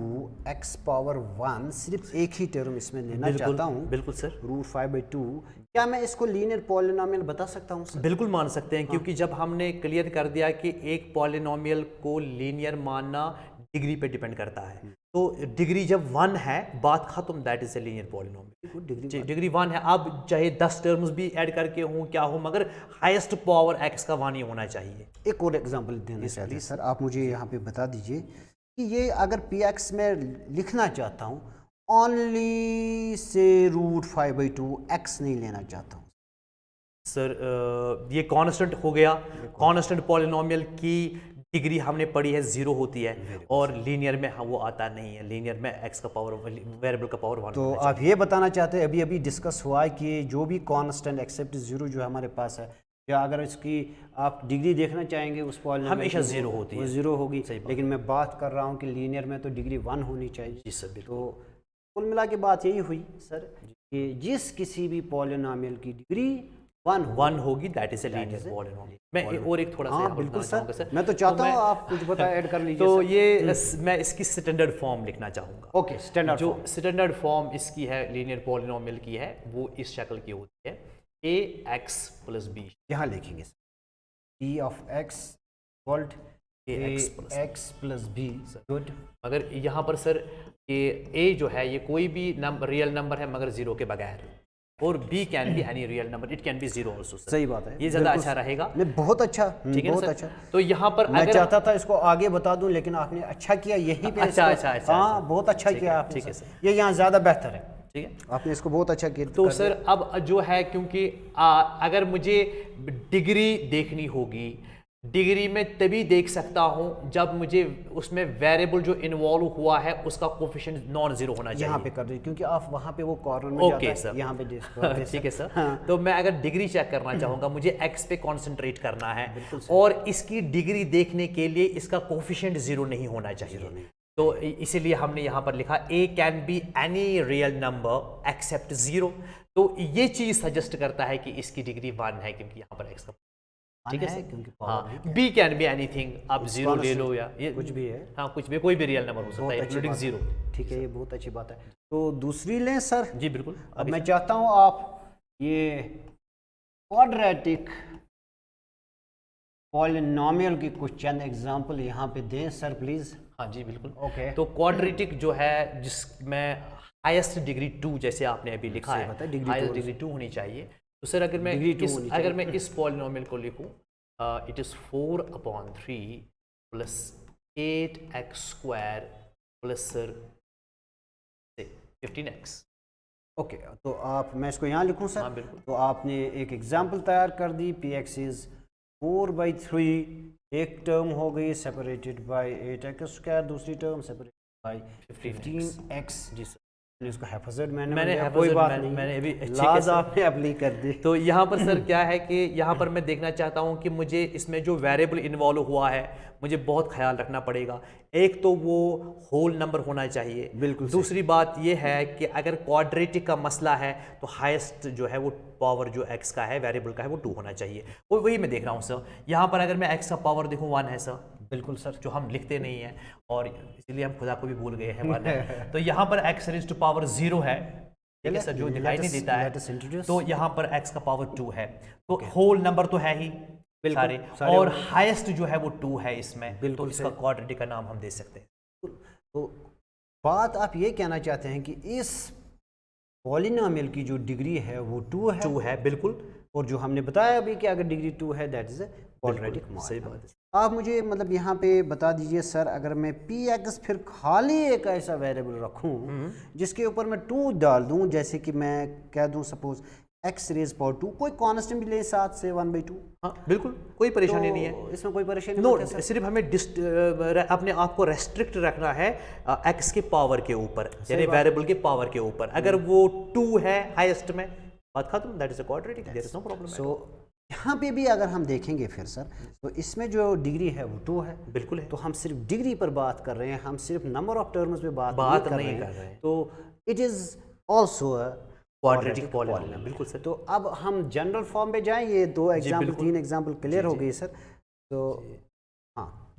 x पावर 1, सिर्फ एक ही टर्म इसमें लेना चाहता हूँ, बिल्कुल सर। √5/2, क्या मैं इसको लीनियर पॉलिनॉमियल बता सकता हूँ सर? बिल्कुल मान सकते हैं, क्योंकि जब हमने क्लियर कर दिया कि एक पॉलिनोमियल को लीनियर मानना डिग्री पे डिपेंड करता है, तो डिग्री जब 1 है, बात खत्म, that is a linear polynomial. Degree 1 है, अब चाहे 10 टर्म्स भी ऐड करके हों क्या हो, मगर हाईएस्ट पावर x का 1 ही होना चाहिए। एक और एग्जांपल देना चाहते हैं सर, आप मुझे यहाँ पे बता दीजिए कि ये अगर px में लिखना चाहता हूँ ओनली से √5/2 x नहीं लेना चाहता हूँ सर, ये कांस्टेंट हो गया। कांस्टेंट पॉलिनोमियल की डिग्री हमने पढ़ी है 0 होती है, और लीनियर में वो आता नहीं है, लीनियर में x का पावर, वेरिएबल का पावर 1। तो आप ये बताना चाहते हैं, अभी अभी डिस्कस हुआ है कि जो भी कांस्टेंट एक्सेप्ट 0 जो हमारे पास है, या अगर इसकी आप डिग्री देखना चाहेंगे उस पॉलिनोमियल हमेशा 0 होती है, वो 0 होगी, लेकिन मैं बात कर रहा हूँ कि लीनियर में तो डिग्री 1 होनी चाहिए। जी सर। तो कुल मिला के बात यही हुई सर कि जिस किसी भी पॉलिनोमियल की डिग्री 1 होगी, that is a linear polynomial. मैं और एक थोड़ा सा हाँ बिल्कुल सर, मैं तो चाहता हूँ आप कुछ बता ऐड कर लीजिए। तो ये मैं इसकी स्टैंडर्ड फॉर्म लिखना चाहूँगा। ओके, स्टैंडर्ड जो स्टैंडर्ड फॉर्म इसकी है, लीनियर पॉलिनोमियल की है, वो इस शक्ल की होती है, ax + b। यहाँ लिखेंगे p of x equal ax + b। Good. मगर यहाँ पर सर ये a जो है, ये कोई भी रियल नंबर है मगर 0 के बगैर, और b can be any real number, it can be 0 also. सही बात है, ये ज़्यादा अच्छा रहेगा। नहीं, बहुत अच्छा, ठीक है बहुत सर? अच्छा। तो यहाँ पर मैं अगर चाहता था इसको आगे बता दूं, लेकिन आपने अच्छा किया यहीं पे अच्छा, इसको- अच्छा, अच्छा, हाँ अच्छा। बहुत अच्छा किया आपने ठीक है सर। सर। ये यहाँ ज़्यादा बेहतर है, ठीक है। आपने इसको बहुत अच्छा किया। तो सर अब जो है, क्योंकि अगर मुझे डिग्री देखनी होगी, डिग्री में तभी देख सकता हूं जब मुझे उसमें वेरिएबल जो इन्वॉल्व हुआ है उसका कोफिशिएंट नॉन जीरो होना चाहिए। यहाँ पे कर दीजिए, क्योंकि आप वहाँ पे वो कॉर्नर में ओके जाता है, सर, यहाँ पे देखो। ठीक है सर। हाँ। तो मैं अगर डिग्री चेक करना चाहूँगा, मुझे एक्स पे कॉन्सेंट्रेट करना है, और इसकी डिग्री देखने के लिए इसका कोफिशिएंट 0 नहीं होना चाहिए। तो इसीलिए हमने यहाँ पर लिखा a can be any real number except 0। तो ये चीज़ सजेस्ट करता है कि इसकी डिग्री 1 है, क्योंकि यहाँ पर x का, ठीक है सर, क्योंकि हाँ। b कैन बी एनीथिंग, आप 0 ले लो या ये कुछ भी है, हाँ कुछ भी, कोई भी रियल नंबर हो सकता है इंक्लूडिंग 0। ठीक है, ये बहुत अच्छी बात है। तो दूसरी लें सर। जी बिल्कुल। अब मैं चाहता हूँ आप ये क्वाड्रेटिक पॉलिनोमियल की कुछ चंद एग्जांपल यहाँ पे दें सर प्लीज। हाँ जी बिल्कुल। ओके। तो क्वाड्रेटिक जो है, जिसमें हाईएस्ट डिग्री 2 जैसे आपने अभी लिखा है, हाईएस्ट डिग्री 2 होनी चाहिए। तो सर अगर मैं इस पॉलिनोमियल को लिखूं, it is 4/3 plus 8x² plus sir 15x। Okay, तो आप, मैं इसको यहाँ लिखूँ सर? हाँ बिल्कुल। तो आपने एक एग्जांपल तैयार कर दी, px इज 4/3, एक टर्म हो गई सेपरेटेड बाय 8x², दूसरी टर्म सेपरेटेड बाय 15x। जी सर। इसको हैफाजत मैंने कोई बात नहीं, मैंने अभी लाज आपने अप्लाई कर दी। तो यहाँ पर सर क्या है कि यहाँ पर मैं देखना चाहता हूँ कि मुझे इसमें जो वेरिएबल इन्वॉल्व हुआ है, मुझे बहुत ख्याल रखना पड़ेगा। एक तो वो होल नंबर होना चाहिए, बिल्कुल। दूसरी बात ये है कि अगर क्वाड्रेटिक का मसला है तो हाईएस्ट जो है वो पावर जो x का है, वेरिएबल का है, वो 2 होना चाहिए। वो वही मैं देख रहा हूँ सर। यहाँ पर अगर मैं x का पावर देखूँ 1 है सर। बिल्कुल सर, जो हम लिखते नहीं हैं और इसीलिए हम खुदा को भी भूल गए हैं 1 है। तो यहाँ पर x रेज़्ड टू पावर 0 है, ठीक है सर, जो दिखाई नहीं देता है। तो यहाँ पर x का पावर 2 है, तो होल नंबर तो है ही सारे, और हाईएस्ट जो है वो 2 है इसमें, तो इसका क्वाड्रेटिक का नाम हम दे सकते हैं। तो बात आप ये कहना चाहते हैं कि इस पॉलिनोमियल की जो डिग्री है वो 2 है, बिल्कुल। और जो हमने बताया अभी कि अगर डिग्री 2 है दैट इज ए क्वाड्रेटिक। सही बात है। आप मुझे मतलब यहाँ पे बता दीजिए सर, अगर मैं पी एक्स फिर खाली एक ऐसा वेरिएबल रखूँ जिसके ऊपर मैं 2 डाल दूँ, जैसे कि मैं कह दूँ सपोज एक्स रेज पावर 2, कोई कांस्टेंट भी ले 7 से 1/2। हाँ बिल्कुल, कोई परेशानी नहीं है, इसमें कोई परेशानी नो, नहीं है सर। सिर्फ हमें अपने आप को रेस्ट्रिक्ट रखना है एक्स के पावर के ऊपर, यानी वेरिएबल के पावर के ऊपर। अगर वो 2 है हाईएस्ट में, बात खत्म, that is a quadratic, there is no problem. So यहाँ पे भी अगर हम देखेंगे फिर सर, तो इसमें जो डिग्री है वो 2 है, बिल्कुल है, तो हम सिर्फ डिग्री पर बात कर रहे हैं, हम सिर्फ नंबर ऑफ टर्म्स पे बात नहीं कर रहे हैं। तो it is also a quadratic polynomial, बिल्कुल सर। तो अब हम जनरल फॉर्म पे जाएं, ये 2 एग्जाम्पल 3 एग्जाम्पल क्लियर हो गई सर। तो हाँ,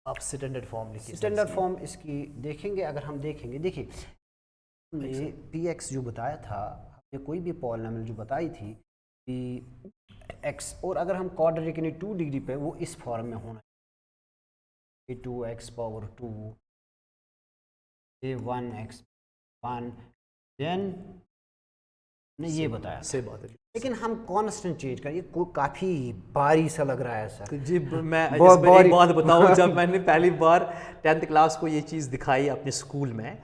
आप स्टैंडर्ड फॉर्म लिखिए। स्टैंडर्ड फॉर्म इसकी देखेंगे, अगर हम देखेंगे, देखिए हमने पी एक्स जो बताया था, हमने कोई भी पॉलिनोमियल जो बताई थी पी एक्स, और अगर हम क्वाड्रेटिक यानी 2 डिग्री पे, वो इस फॉर्म में होना चाहिए, a2x पावर 2 a1x 1, देन ने ये बताया सही बात है। लेकिन हम कांस्टेंट चेंज कर, ये काफ़ी भारी सा लग रहा है सर जी। मैं एक बात बताऊं, जब मैंने पहली बार 10th क्लास को ये चीज़ दिखाई अपने स्कूल में,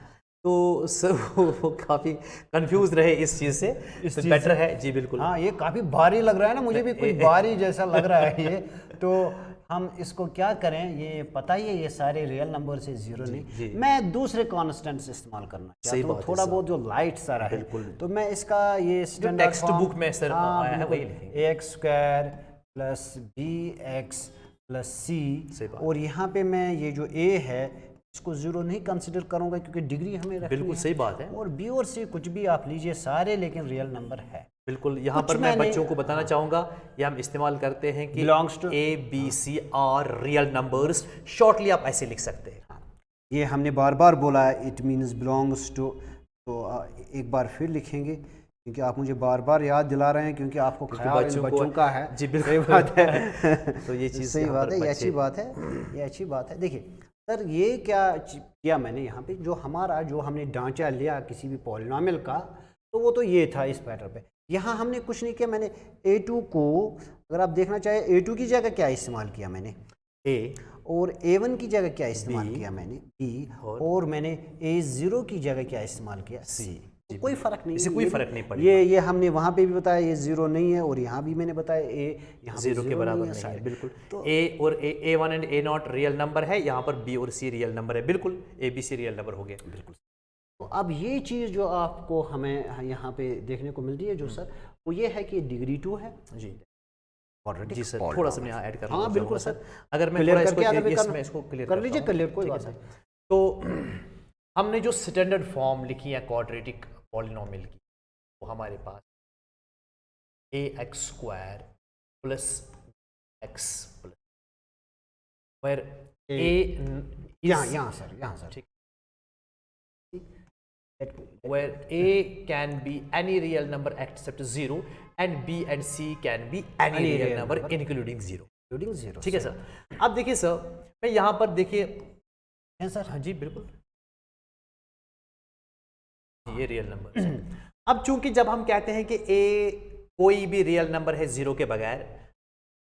तो सर वो काफ़ी कंफ्यूज रहे इस चीज़ से, इस तो बेटर है जी। बिल्कुल, हाँ, ये काफ़ी भारी लग रहा है ना, मुझे भी कुछ भारी जैसा लग रहा है ये। तो हम इसको क्या करें, ये पता ही है ये सारे रियल नंबर से जीरो नहीं, मैं दूसरे कांस्टेंट्स इस्तेमाल करना चाहता हूँ, थोड़ा बहुत जो लाइट सा रहे। तो मैं इसका ये स्टैंडर्ड टेक्स्ट बुक में सर आया है वही लिखेंगे, ax square plus bx plus c, और यहाँ पे मैं ये जो a है इसको जीरो नहीं कंसिडर करूंगा क्योंकि डिग्री हमें रखनी बिल्कुल है। सही बात है। और बी और सी कुछ भी आप लीजिए सारे, लेकिन रियल नंबर है। बिल्कुल, यहाँ पर मैं बच्चों को बताना चाहूँगा, ये हम इस्तेमाल करते हैं कि belongs to A B C are real numbers, shortly आप ऐसे लिख सकते हैं। ये हमने बार बार बोला है, इट मीन्स बिलोंग्स टू, तो एक बार फिर लिखेंगे क्योंकि आप मुझे बार बार याद दिला रहे हैं, क्योंकि आपको ख्याल इन बच्चों का है। जी बिल्कुल, सही बात है। तो ये चीज़ सही बात है, ये अच्छी बात है, ये अच्छी बात है। देखिए सर, ये क्या किया मैंने यहाँ पे, जो हमारा जो हमने ढांचा लिया किसी भी पॉलिनोमियल का, तो वो तो ये था इस पैटर्न पे। यहाँ हमने कुछ नहीं किया, मैंने a2 को, अगर आप देखना चाहे, a2 की जगह क्या इस्तेमाल किया मैंने, a, और a1 की जगह क्या इस्तेमाल किया मैंने, b, और मैंने a0 की जगह क्या इस्तेमाल किया, c। तो कोई फर्क नहीं, इससे कोई फर्क नहीं पड़ेगा। ये हमने वहाँ पे भी बताया ये जीरो नहीं है, और यहाँ भी मैंने बताया a यहाँ जीरो के बराबर नहीं है। बिल्कुल, तो a और a1 and a0 real number है, यहाँ पर b और c रियल नंबर है। बिल्कुल, a b c real number हो गया। बिल्कुल। तो अब ये चीज़ जो आपको हमें यहाँ पे देखने को मिलती है जो सर, वो ये है कि डिग्री 2 है जी जी सर। थोड़ा सा मैं यहाँ ऐड करना, हाँ बिल्कुल सर, अगर मैं थोड़ा इसको क्लियर कर लीजिए, क्लियर, कोई बात नहीं। तो हमने जो स्टैंडर्ड फॉर्म लिखी है क्वाड्रेटिक पॉलिनोमियल की, वो हमारे पास ax square plus x plus, where यहाँ सर ठीक, where a can be any real number except 0 and b and c can be any real number including 0। ठीक है सर। अब देखिए सर, मैं यहाँ पर देखिए सर, हाँ जी बिल्कुल, ये रियल नंबर। अब चूंकि जब हम कहते हैं कि a कोई भी रियल नंबर है 0 के बगैर,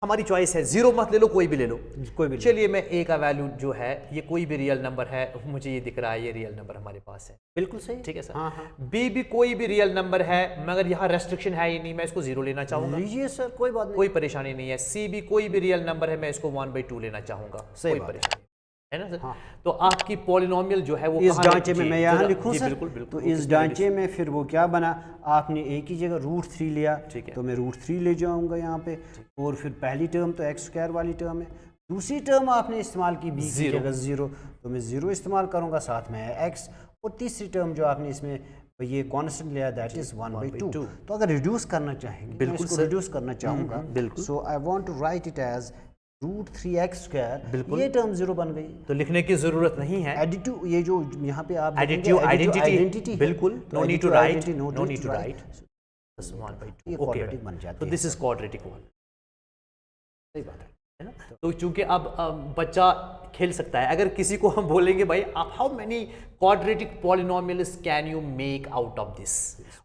हमारी चॉइस है 0 मत ले लो, कोई भी ले लो, कोई भी। चलिए मैं a का वैल्यू जो है, ये कोई भी रियल नंबर है, मुझे ये दिख रहा है ये रियल नंबर हमारे पास है। बिल्कुल सही, ठीक है सर। हाँ। b भी कोई भी रियल नंबर है, मगर यहाँ रेस्ट्रिक्शन है ही नहीं, मैं इसको 0 लेना चाहूंगा। लीजिए सर, कोई बात नहीं, कोई परेशानी नहीं है। c भी कोई भी रियल नंबर है, मैं इसको 1/2 लेना चाहूंगा, कोई परेशानी है ना सर। हाँ। तो आपकी पॉलिनोमियल जो है वो इस ढांचे में मैं यहाँ लिखूँ सर, बिल्कुल बिल्कुल, तो इस ढांचे में फिर वो क्या बना, आपने a की जगह √3 लिया, ठीक है, तो मैं √3 ले जाऊँगा यहाँ पे, और फिर पहली टर्म तो x स्क्वायर वाली टर्म है, दूसरी टर्म आपने इस्तेमाल की b की जगह 0, तो मैं 0 इस्तेमाल करूँगा, साथ में है x, और तीसरी टर्म जो आपने इसमें ये कांस्टेंट लिया, दैट इज 1/2। तो अगर रिड्यूस करना चाहेंगे, बिल्कुल इसको रिड्यूस करना चाहूँगा, बिल्कुल, so I want to write it as √3x square, ये टर्म 0 बन गई, तो लिखने की जरूरत नहीं है। एडिटिव, ये जो यहाँ पे आप आइडेंटिटी, बिल्कुल, no need to write, no need to write, बस 1/2, ओके बन जाता है। तो दिस इज क्वाड्रेटिक वन, सही बात है ना। तो चूंकि अब बच्चा खेल सकता है। अगर किसी को हम बोलेंगे भाई आप how many quadratic polynomials can you make out of this,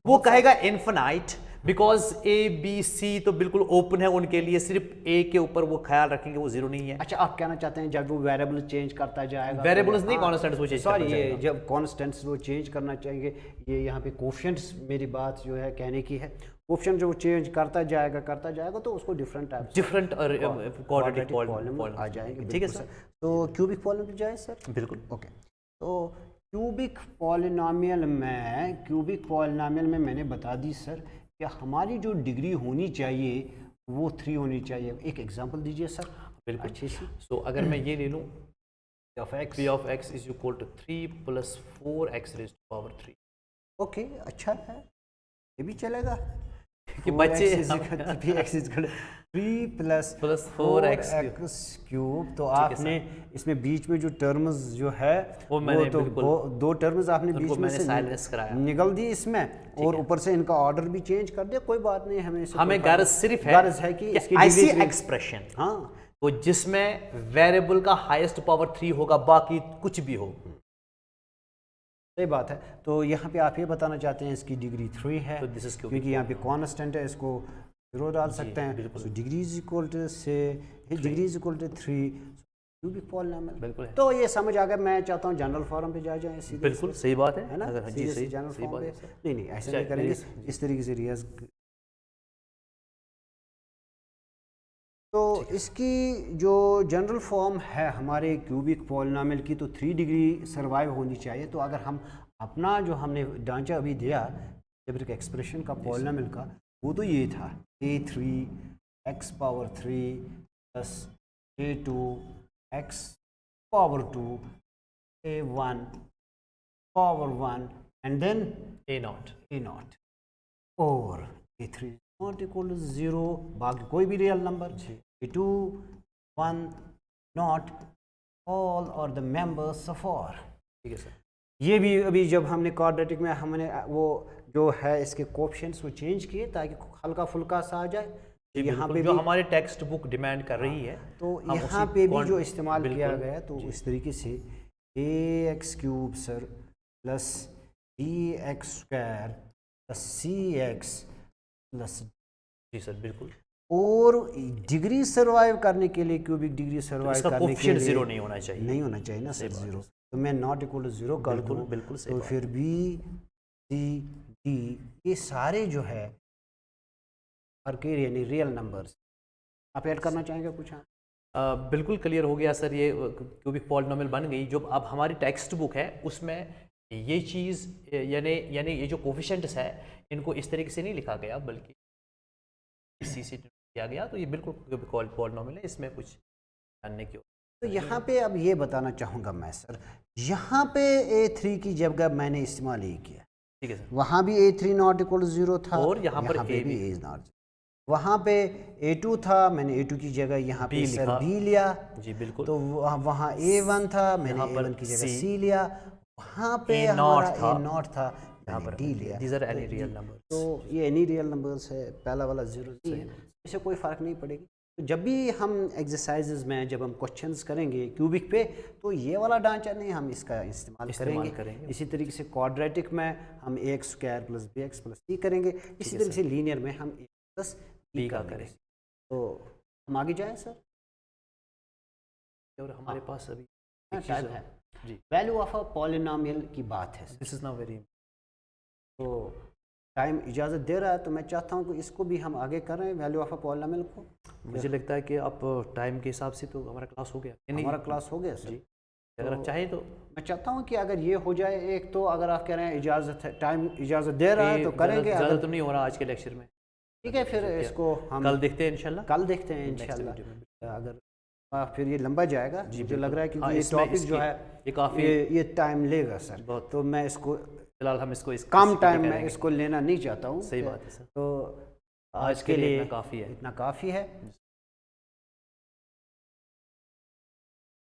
वो कहेगा infinite, because A B C तो बिल्कुल ओपन है उनके लिए, सिर्फ ए के ऊपर वो ख्याल रखेंगे वो जीरो नहीं है। अच्छा, आप कहना चाहते हैं जब वो वेरिएबल चेंज करता जाएगा, वेरिएबल्स नहीं कॉन्स्टेंट्स वो चेंज सॉरी, ये जब कॉन्स्टेंट्स वो चेंज करना चाहेंगे, ये यहाँ पे कोफिशिएंट्स मेरी बात जो है कहने की है, कोफिशिएंट जो चेंज करता जाएगा तो उसको different type different quadratic polynomial आ जाएंगे। ठीक है सर। तो क्यूबिक पॉलिनोमियल जाए सर? बिल्कुल। ओके, तो क्यूबिक पॉलिनोमियल में मैंने बता दी सर कि हमारी जो डिग्री होनी चाहिए वो 3 होनी चाहिए। एक एग्जांपल दीजिए सर। बिल्कुल अच्छी सी। सो अगर मैं ये ले लूँ p of x is equal to 3 + 4x raised to power 3। Okay, अच्छा है, ये भी चलेगा कि बच्चे 3 + 4x क्यूब। तो आपने इसमें बीच में जो टर्म्स जो है वो मैंने तो बिल्कुल दो टर्म्स आपने बीच में से साइलेंस कराया, निकल दी इसमें, और ऊपर से इनका ऑर्डर भी चेंज कर दिया। कोई बात नहीं, हमें गर्ज सिर्फ गर्ज है कि इसकी ऐसी डिग्री एक्सप्रेशन हाँ तो जिसमें वेरिएबल का हाईएस्ट पावर 3 होगा, बाकी कुछ भी हो। सही बात है। तो यहाँ पे आप ये बताना चाहते हैं इसकी डिग्री 3 है, तो दिस इज क्योंकि यहाँ पे कांस्टेंट है, इसको 0 डाल सकते हैं। तो degree is equal to 3 cubic polynomial. बिल्कुल। तो ये समझ आ गया। मैं चाहता हूँ जनरल फॉर्म पे जाए सीधे। बिल्कुल सही बात है ना, अगर जी सही जनरल सही फॉर्म बात पे। है। नहीं ऐसा नहीं करेंगे, इस तरीके से रियाज। तो इसकी जो जनरल फॉर्म है हमारे क्यूबिक पॉलिनोमियल की, तो 3 डिग्री सर्वाइव होनी चाहिए। तो अगर हम अपना जो हमने ढांचा अभी दिया अलजेब्रिक एक्सप्रेशन का पॉलिनोमियल का, वो तो ये था a3 x power 3 plus a2 x power 2 a1 power 1 and then a0 और a3 नॉट इक्वल टू 0, बाकी कोई भी real number, a2 1 not all और द मेंबर्स ऑफ और। ठीक है सर। ये भी अभी जब हमने क्वाड्रेटिक में हमने वो जो है इसके कोएफिशिएंट्स वो चेंज किए ताकि हल्का फुल्का सा आ जाए। यहाँ पे जो हमारे टेक्स्ट बुक डिमांड कर रही है, तो यहाँ पे भी जो इस्तेमाल किया गया, तो इस तरीके से ax³ sir plus bx² plus cx plus. जी सर बिल्कुल। और डिग्री सर्वाइव करने के लिए, क्यूबिक डिग्री सर्वाइव करने के लिए 0 नहीं होना चाहिए, नहीं होना चाहिए ना सर 0। तो मैं नॉट इक्वल टू 0 कर दूँ, बिल्कुल तो फिर b c d ये सारे जो है यानी रियल नंबर्स। आप ऐड करना चाहेंगे कुछ? बिल्कुल क्लियर हो गया सर। ये क्यूबिक पॉलिनोमियल बन गई। जो अब हमारी टेक्स्ट बुक है उसमें ये चीज़ यानी ये जो कोफिशिएंट्स है इनको इस तरीके से नहीं लिखा गया, बल्कि इसी से किया गया। तो ये बिल्कुल क्यूबिक पॉलिनोमियल है, इसमें कुछ जानने की। तो यहाँ पे अब ये बताना चाहूँगा मैं सर, यहाँ पे a3 की जगह मैंने इस्तेमाल ये किया। ठीक है सर। वहाँ भी a3 नॉट इक्वल 0 था, और यहाँ पर पे भी a नॉट। वहाँ पे a2 था, मैंने a2 की जगह यहाँ पे सर b लिया। जी बिल्कुल। तो वहाँ a1 था, मैंने a1 की जगह c लिया। वहाँ पे हमारा a0 था, मैंने d लिया। These are any real numbers। तो ये एनी रियल नंबर्स है, पहला वाला 0 है, इससे कोई फ़र्क नहीं पड़ेगी। तो जब भी हम एक्सरसाइजेज में जब हम क्वेश्चंस करेंगे क्यूबिक पे, तो ये वाला ढांचा नहीं, हम इसका इस्तेमाल करेंगे। इसी तरीके से क्वाड्रेटिक में हम ax² plus bx plus c करेंगे। इसी तरीके से लीनियर में हम a प्लस b का करेंगे। तो हम आगे जाएं सर। और हमारे पास अभी टाइप है जी, वैल्यू ऑफ अ पॉलिनोमियल की बात है। This is now very. तो टाइम इजाज़त दे रहा है, तो मैं चाहता हूँ कि इसको भी हम आगे करें, वैल्यू ऑफ अ पॉलिनोमियल को। मुझे लगता है कि आप टाइम के हिसाब से तो हमारा क्लास हो गया। हमारा क्लास हो गया सर जी। अगर आप चाहें तो मैं चाहता हूँ कि अगर ये हो जाए एक, तो अगर आप कह रहे हैं इजाज़त है, टाइम इजाज़त दे रहा है तो करेंगे। ज़्यादा तो नहीं हो रहा आज के लेक्चर में। ठीक है, फिर इसको हम कल देखते हैं इंशाल्लाह। कल देखते हैं इंशाल्लाह। अगर फिर ये लंबा जाएगा, मुझे लग रहा है क्योंकि ये टॉपिक जो है ये काफ़ी ये टाइम लेगा सर। तो मैं इसको फिलहाल हम इसको कम टाइम में इसको लेना नहीं चाहता हूँ। सही बात है सर। तो आज के लिए इतना काफ़ी है।